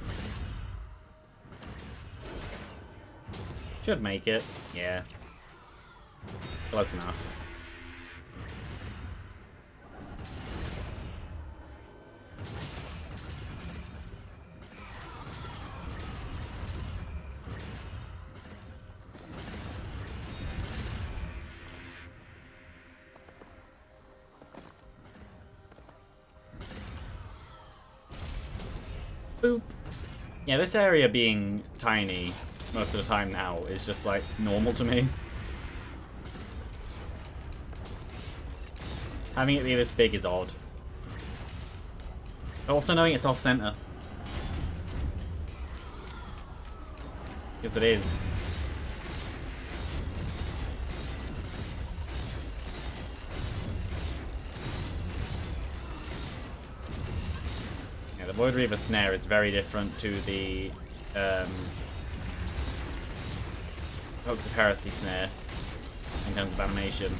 Should make it. Yeah. Close enough. Boop. Yeah, this area being tiny most of the time now is just like normal to me. Having it be this big is odd. But also knowing it's off-center. Because it is. Yeah, the Void Reaver snare is very different to the Hooks of Heresy snare in terms of animation.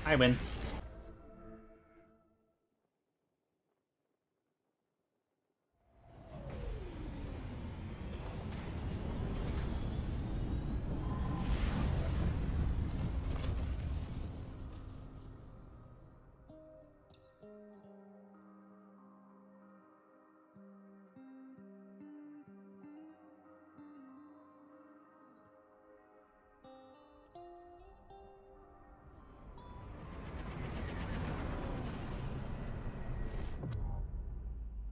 I win.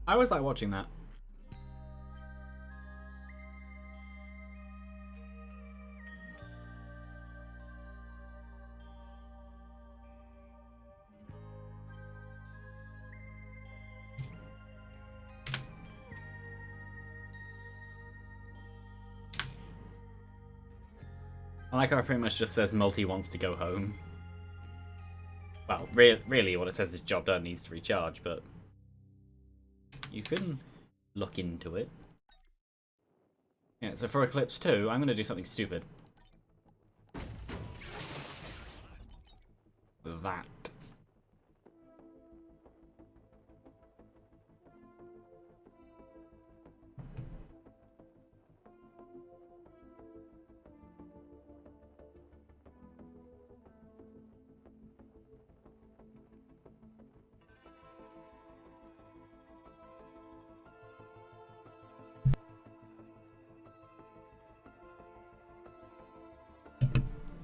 I always like watching that. I like how it pretty much just says Multi wants to go home. Well, really what it says is job done, needs to recharge, but you can look into it. Yeah, so for Eclipse 2, I'm going to do something stupid. That.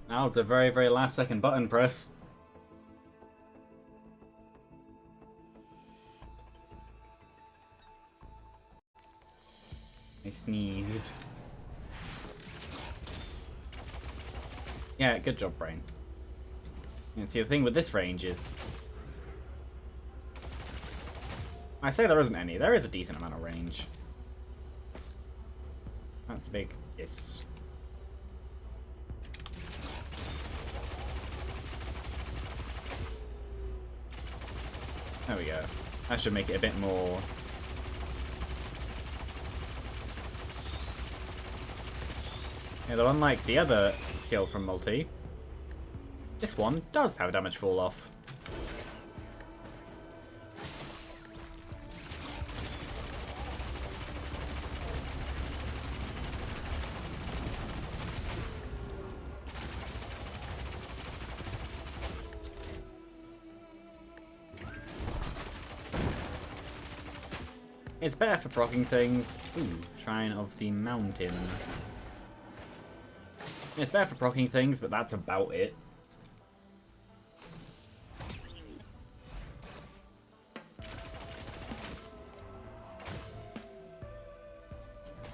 That was a very, very last second button press. I sneezed. Yeah, good job, Brain. And see, the thing with this range is... I say there isn't any. There is a decent amount of range. That's big. Yes. There we go. That should make it a bit more... Yeah, though unlike the other skill from Multi, this one does have a damage fall off. It's better for proccing things. Ooh, Shrine of the Mountain. It's better for proccing things, but that's about it.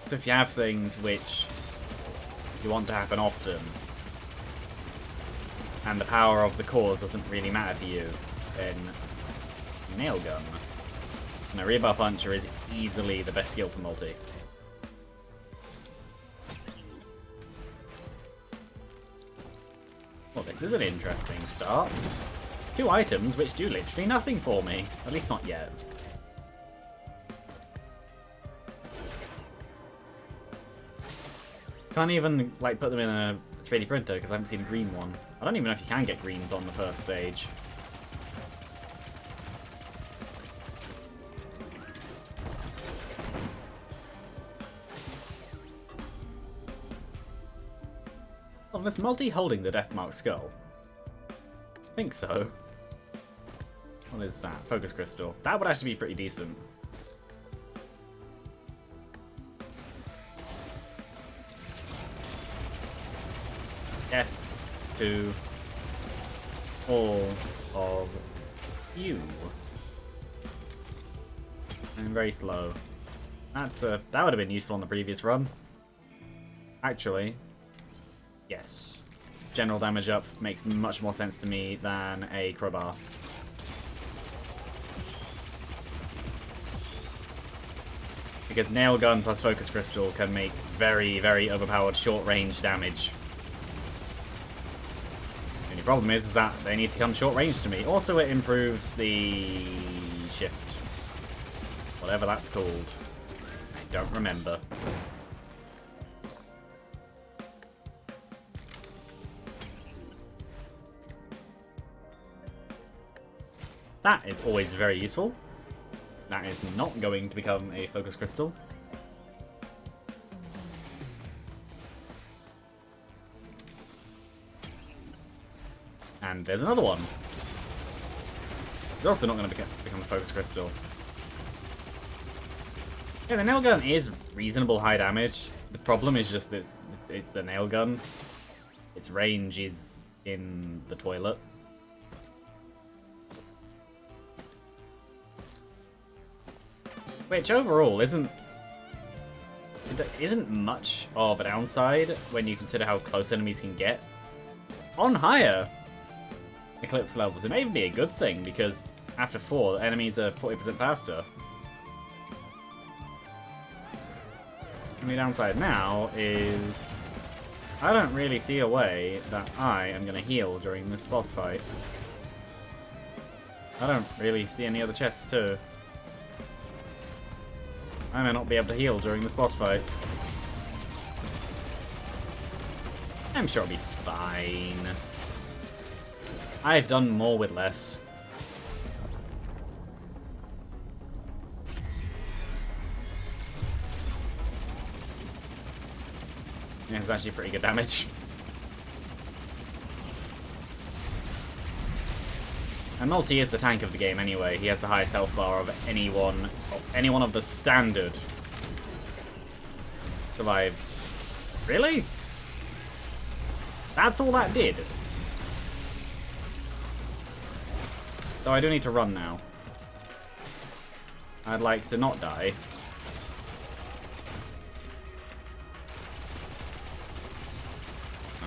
So if you have things which you want to happen often, and the power of the cause doesn't really matter to you, then Nail Gun. And a Rebar Puncher is easily the best skill for Multi. Well, this is an interesting start. 2 items which do literally nothing for me. At least not yet. Can't even like put them in a 3D printer because I haven't seen a green one. I don't even know if you can get greens on the first stage. Oh, there's Multi holding the Deathmark Skull. I think so. What is that? Focus Crystal. That would actually be pretty decent. Death to all of you. I'm very slow. That would have been useful on the previous run. Actually, yes. General damage up makes much more sense to me than a crowbar. Because nail gun plus focus crystal can make very, very overpowered short-range damage. The only problem is that they need to come short-range to me. Also, it improves the shift. Whatever that's called. I don't remember. That is always very useful. That is not going to become a focus crystal. And there's another one. It's also not going to become a focus crystal. Yeah, the nail gun is reasonable high damage. The problem is just it's the nail gun. Its range is in the toilet. Which overall isn't much of a downside when you consider how close enemies can get. On higher Eclipse levels, it may even be a good thing, because after 4, the enemies are 40% faster. And the downside now is I don't really see a way that I am going to heal during this boss fight. I don't really see any other chests too. I may not be able to heal during this boss fight. I'm sure I'll be fine. I've done more with less. Yeah, it's actually pretty good damage. And Multi is the tank of the game anyway. He has the highest health bar of anyone of the standard. Survive. Really? That's all that did? So I do need to run now. I'd like to not die.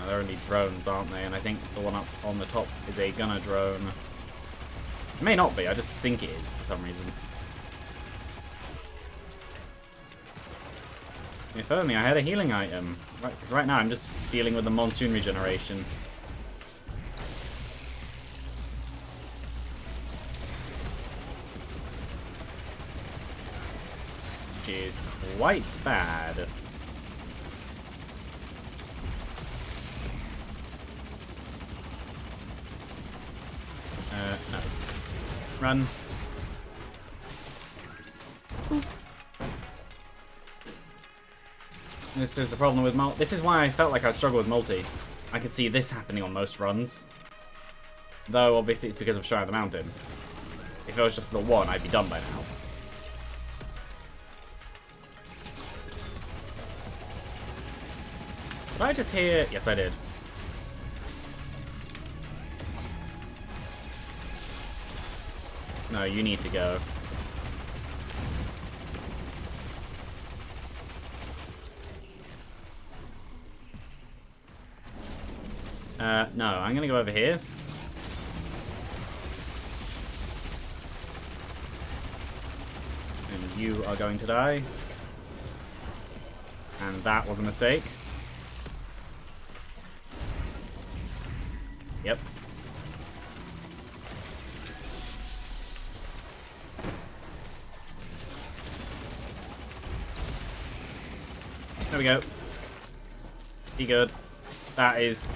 They're only drones, aren't they? And I think the one up on the top is a gunner drone. It may not be, I just think it is for some reason. If only I had a healing item. Right, because right now I'm just dealing with the monsoon regeneration. Which is quite bad. No. Run. This is the problem with multi. This is why I felt like I'd struggle with multi. I could see this happening on most runs. Though, obviously, it's because of Shy of the Mountain. If it was just the one, I'd be done by now. Did I just hear... Yes, I did. No, you need to go. No, I'm gonna go over here. And you are going to die. And that was a mistake. Yep. There we go. Be good. That is...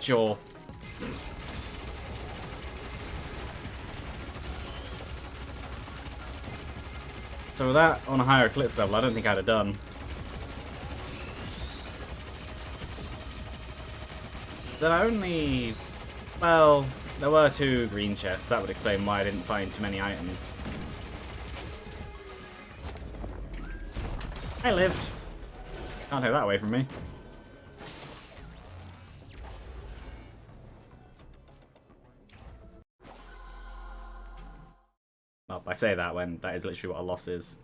Sure. So with that on a higher Eclipse level, I don't think I'd have done. There are only... Well, there were 2 green chests. That would explain why I didn't find too many items. I lived. Can't take that away from me. up. I say that when that is literally what a loss is.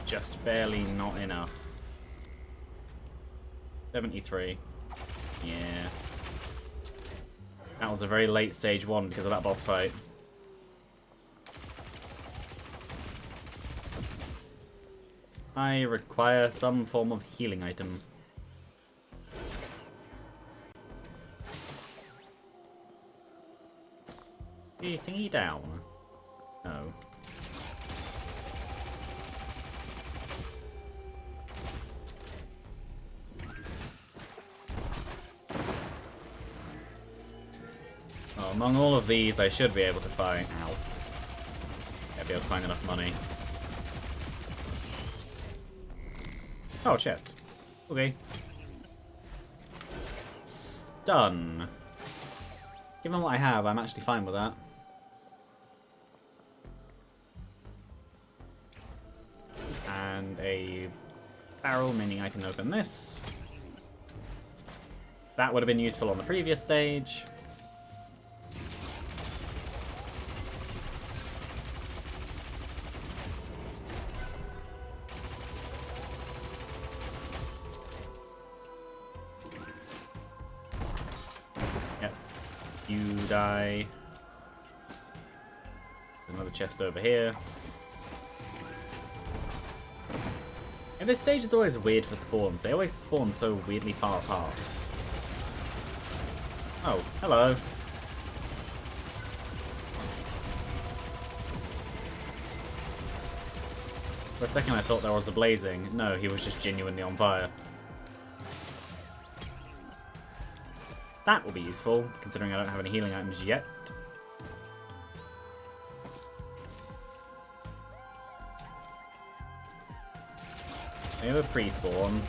Just barely not enough. 73. Yeah. That was a very late stage 1 because of that boss fight. I require some form of healing item. Thingy down? No. Well, among all of these, I should be able to find... Ow. Yeah, be able to find enough money. Oh, chest. Okay. Stun. Given what I have, I'm actually fine with that. And a barrel, meaning I can open this. That would have been useful on the previous stage. Yep. You die. Another chest over here. And this stage is always weird for spawns. They always spawn so weirdly far apart. Oh, hello. For a second I thought there was a blazing. No, he was just genuinely on fire. That will be useful, considering I don't have any healing items yet. We have a pre-spawn.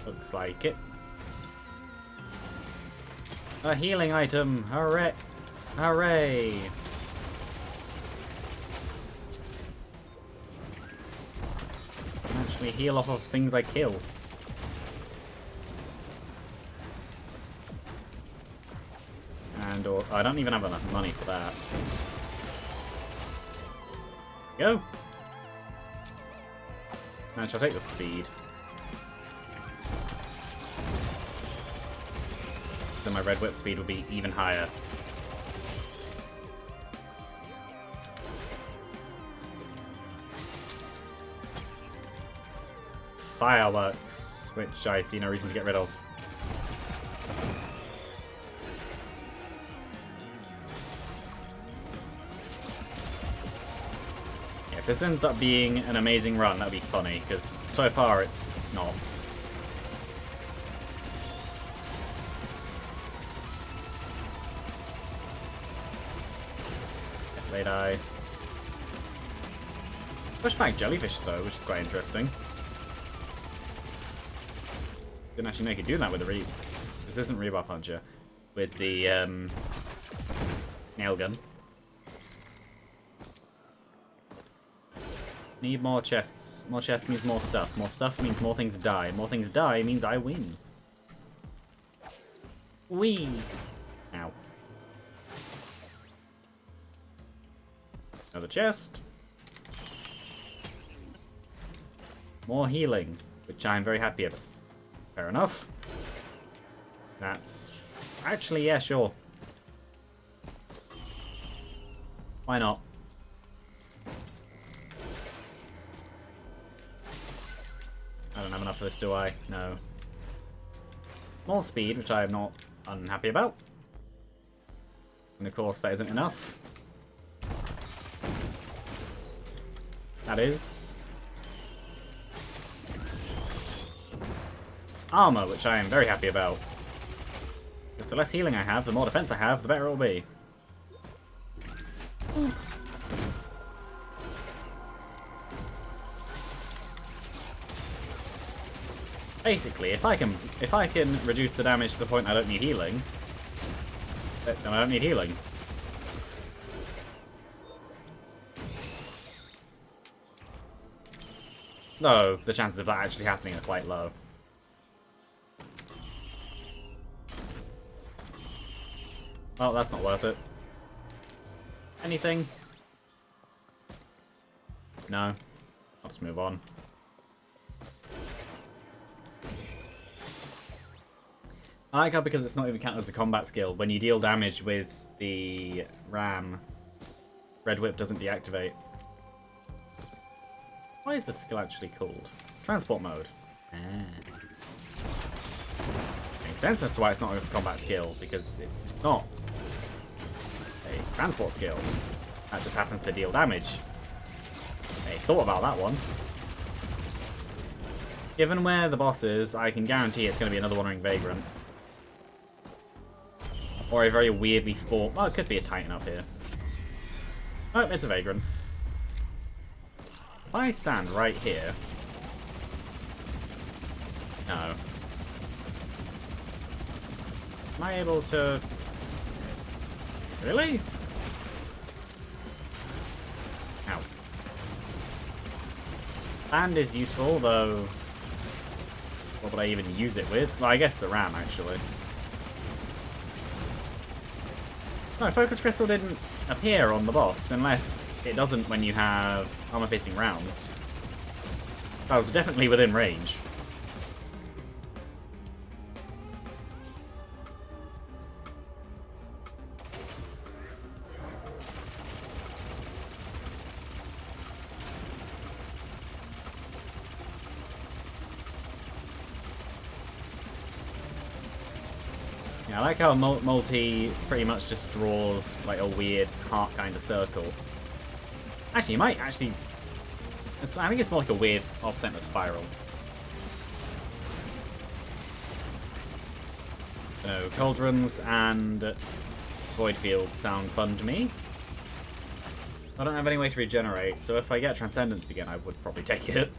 Looks like it. A healing item! Hooray! Hooray! I can actually heal off of things I kill. And or I don't even have enough money for that. Go! And shall take the speed. Then my red whip speed will be even higher. Fireworks, which I see no reason to get rid of. Yeah, if this ends up being an amazing run, that'd be funny, because so far it's not. They die. Pushback jellyfish though, which is quite interesting. Didn't actually make it do that with the This isn't Rebar Puncher. With the nail gun. Need more chests. More chests means more stuff. More stuff means more things die. More things die means I win. Whee! Ow. Another chest. More healing, which I'm very happy about. Fair enough. That's... Actually, yeah, sure. Why not? I don't have enough of this, do I? No. More speed, which I am not unhappy about. And of course, that isn't enough. That is... armor, which I am very happy about. Because the less healing I have, the more defense I have, the better it will be. Basically, if I can reduce the damage to the point I don't need healing, then I don't need healing. Though the chances of that actually happening are quite low. Well, that's not worth it. Anything? No. I'll just move on. I like how, because it's not even counted as a combat skill, when you deal damage with the ram, Red Whip doesn't deactivate. Why is this skill actually called? Transport mode. Ah. Makes sense as to why it's not a combat skill, because it's not a transport skill. That just happens to deal damage. Hey, thought about that one. Given where the boss is, I can guarantee it's going to be another Wandering Vagrant. Or a very weirdly spawned... Well, it could be a Titan up here. Oh, it's a Vagrant. If I stand right here... No. Am I able to... Really? Ow. Stand is useful, though... What would I even use it with? Well, I guess the ram, actually. No, Focus Crystal didn't appear on the boss, unless it doesn't when you have armor-piercing rounds. That was definitely within range. I like how multi pretty much just draws like a weird heart kind of circle. Actually, you might actually... I think it's more like a weird off-center spiral. So, Cauldrons and Void Fields sound fun to me. I don't have any way to regenerate, so if I get Transcendence again, I would probably take it.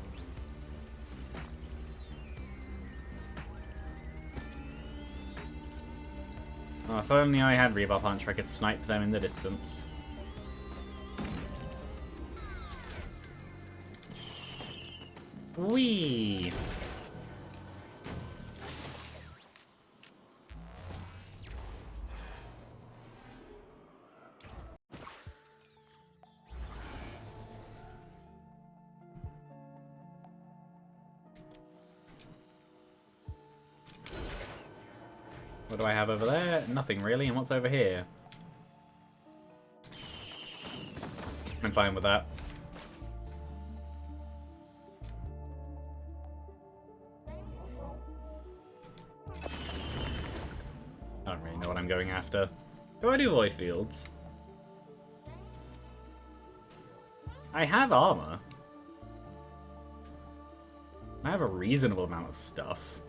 Oh, if only I had Rebar Punch, I could snipe them in the distance. Whee! What do I have over there? Nothing really. And what's over here? I'm fine with that. I don't really know what I'm going after. Do I do Void Fields? I have armor. I have a reasonable amount of stuff.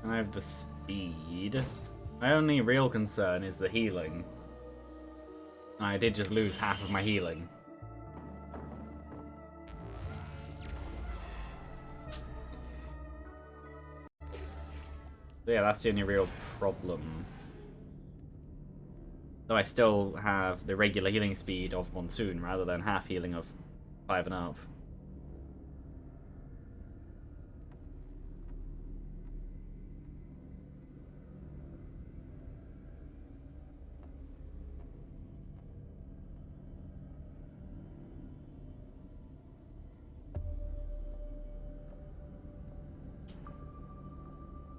I have the speed. My only real concern is the healing. I did just lose half of my healing. So yeah, that's the only real problem. Though I still have the regular healing speed of Monsoon rather than half healing of 5 and up.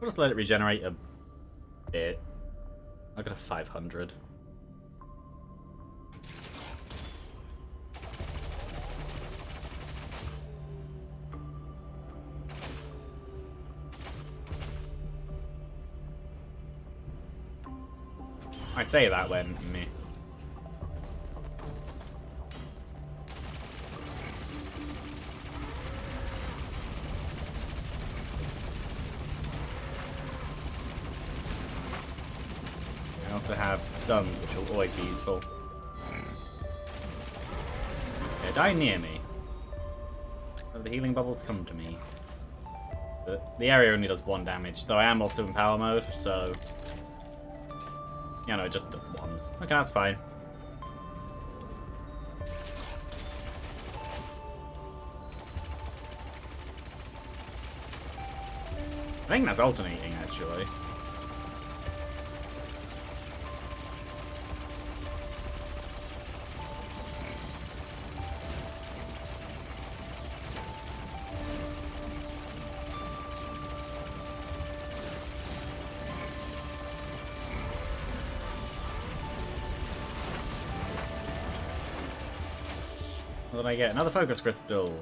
I'll just let it regenerate a bit. I got a 500. I say that when meh. I also have stuns, which will always be useful. Yeah, die near me. Have the healing bubbles come to me? The area only does 1 damage, though I am also in power mode, so... it just does 1s. Okay, that's fine. I think that's alternating, actually. What did I get? Another focus crystal.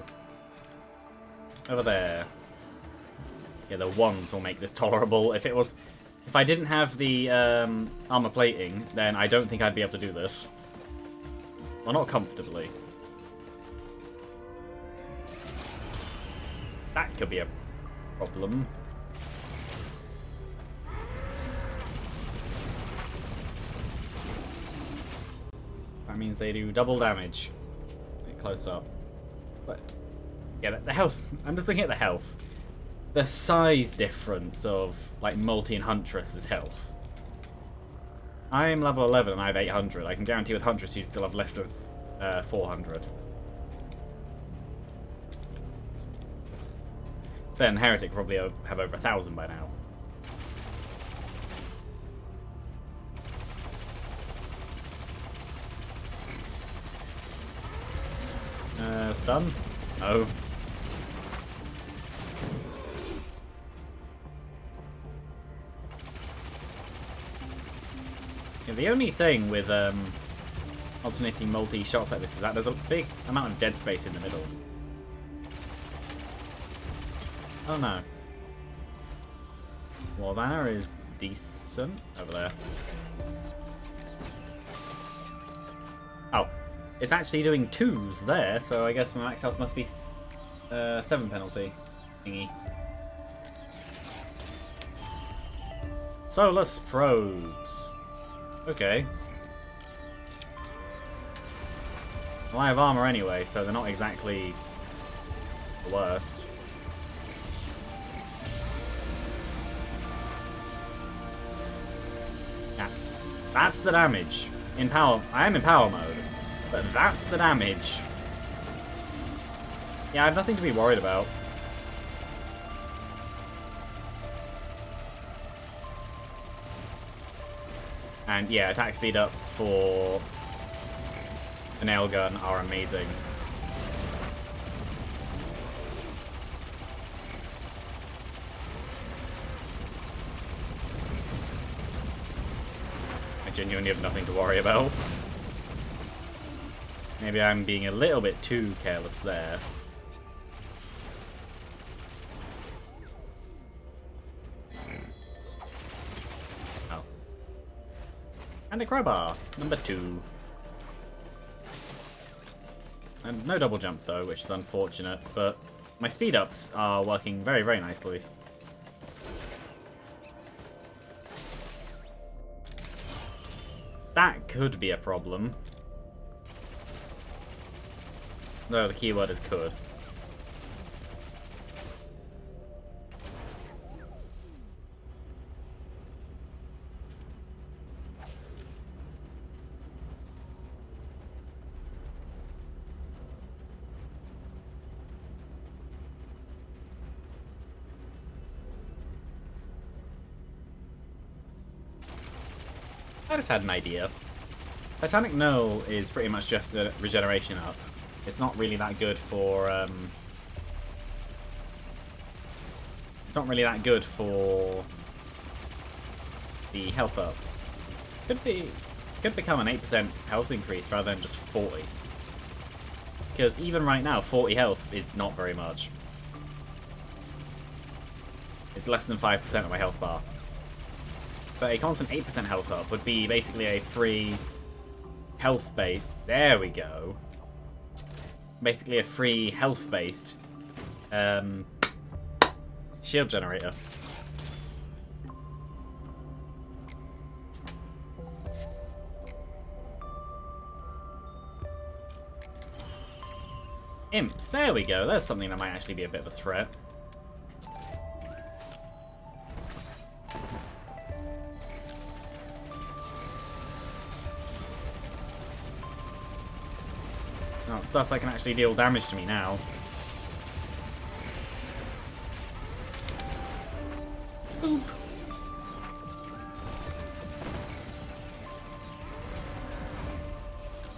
Over there. Yeah, the 1s will make this tolerable. If I didn't have the armor plating, then I don't think I'd be able to do this. Well, not comfortably. That could be a problem. That means they do double damage. Close up. But yeah, the health. I'm just looking at the health. The size difference of like Multi and Huntress's health. I'm level 11 and I have 800. I can guarantee with Huntress you'd still have less than 400. Then Heretic probably have over 1,000 by now. Stun? No. Yeah, the only thing with alternating multi-shots like this is that there's a big amount of dead space in the middle. Oh no. Warbanner is decent over there. Oh. It's actually doing 2s there, so I guess my max health must be 7 penalty thingy. Solus probes. Okay. Well, I have armor anyway, so they're not exactly the worst. Yeah. That's the damage. In power, I am in power mode. But that's the damage. Yeah, I have nothing to be worried about. And yeah, attack speed ups for the nail gun are amazing. I genuinely have nothing to worry about. Maybe I'm being a little bit too careless there. Oh. And a crowbar, number 2. And no double jump though, which is unfortunate, but my speed ups are working very, very nicely. That could be a problem. No, the keyword is could. I just had an idea. Titanic Null is pretty much just a regeneration up. It's not really that good for, it's not really that good for the health up. Could become an 8% health increase rather than just 40. Because even right now, 40 health is not very much. It's less than 5% of my health bar. But a constant 8% health up would be basically a free health base. There we go. Basically a free health-based shield generator. Imps, there we go. There's something that might actually be a bit of a threat. Oh, stuff that can actually deal damage to me now. Boop.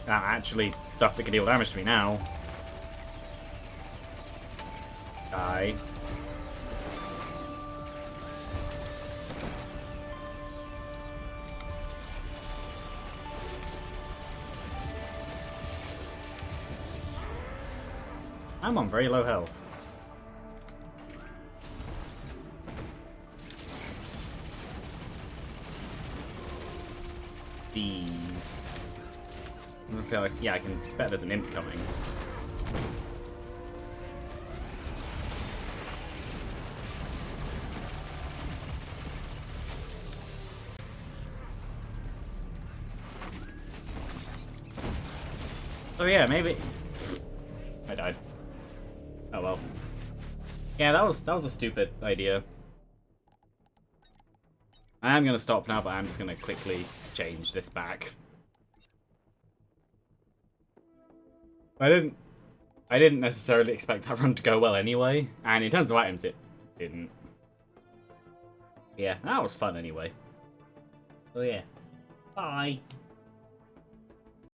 Actually, stuff that can deal damage to me now. Die. I'm on very low health. These. Let's see how, yeah, I can bet there's an imp coming. Oh yeah, maybe. I died. Oh well. Yeah, that was a stupid idea. I am gonna stop now, but I'm just gonna quickly change this back. I didn't necessarily expect that run to go well anyway, and in terms of items, it didn't. Yeah, that was fun anyway. So yeah, bye.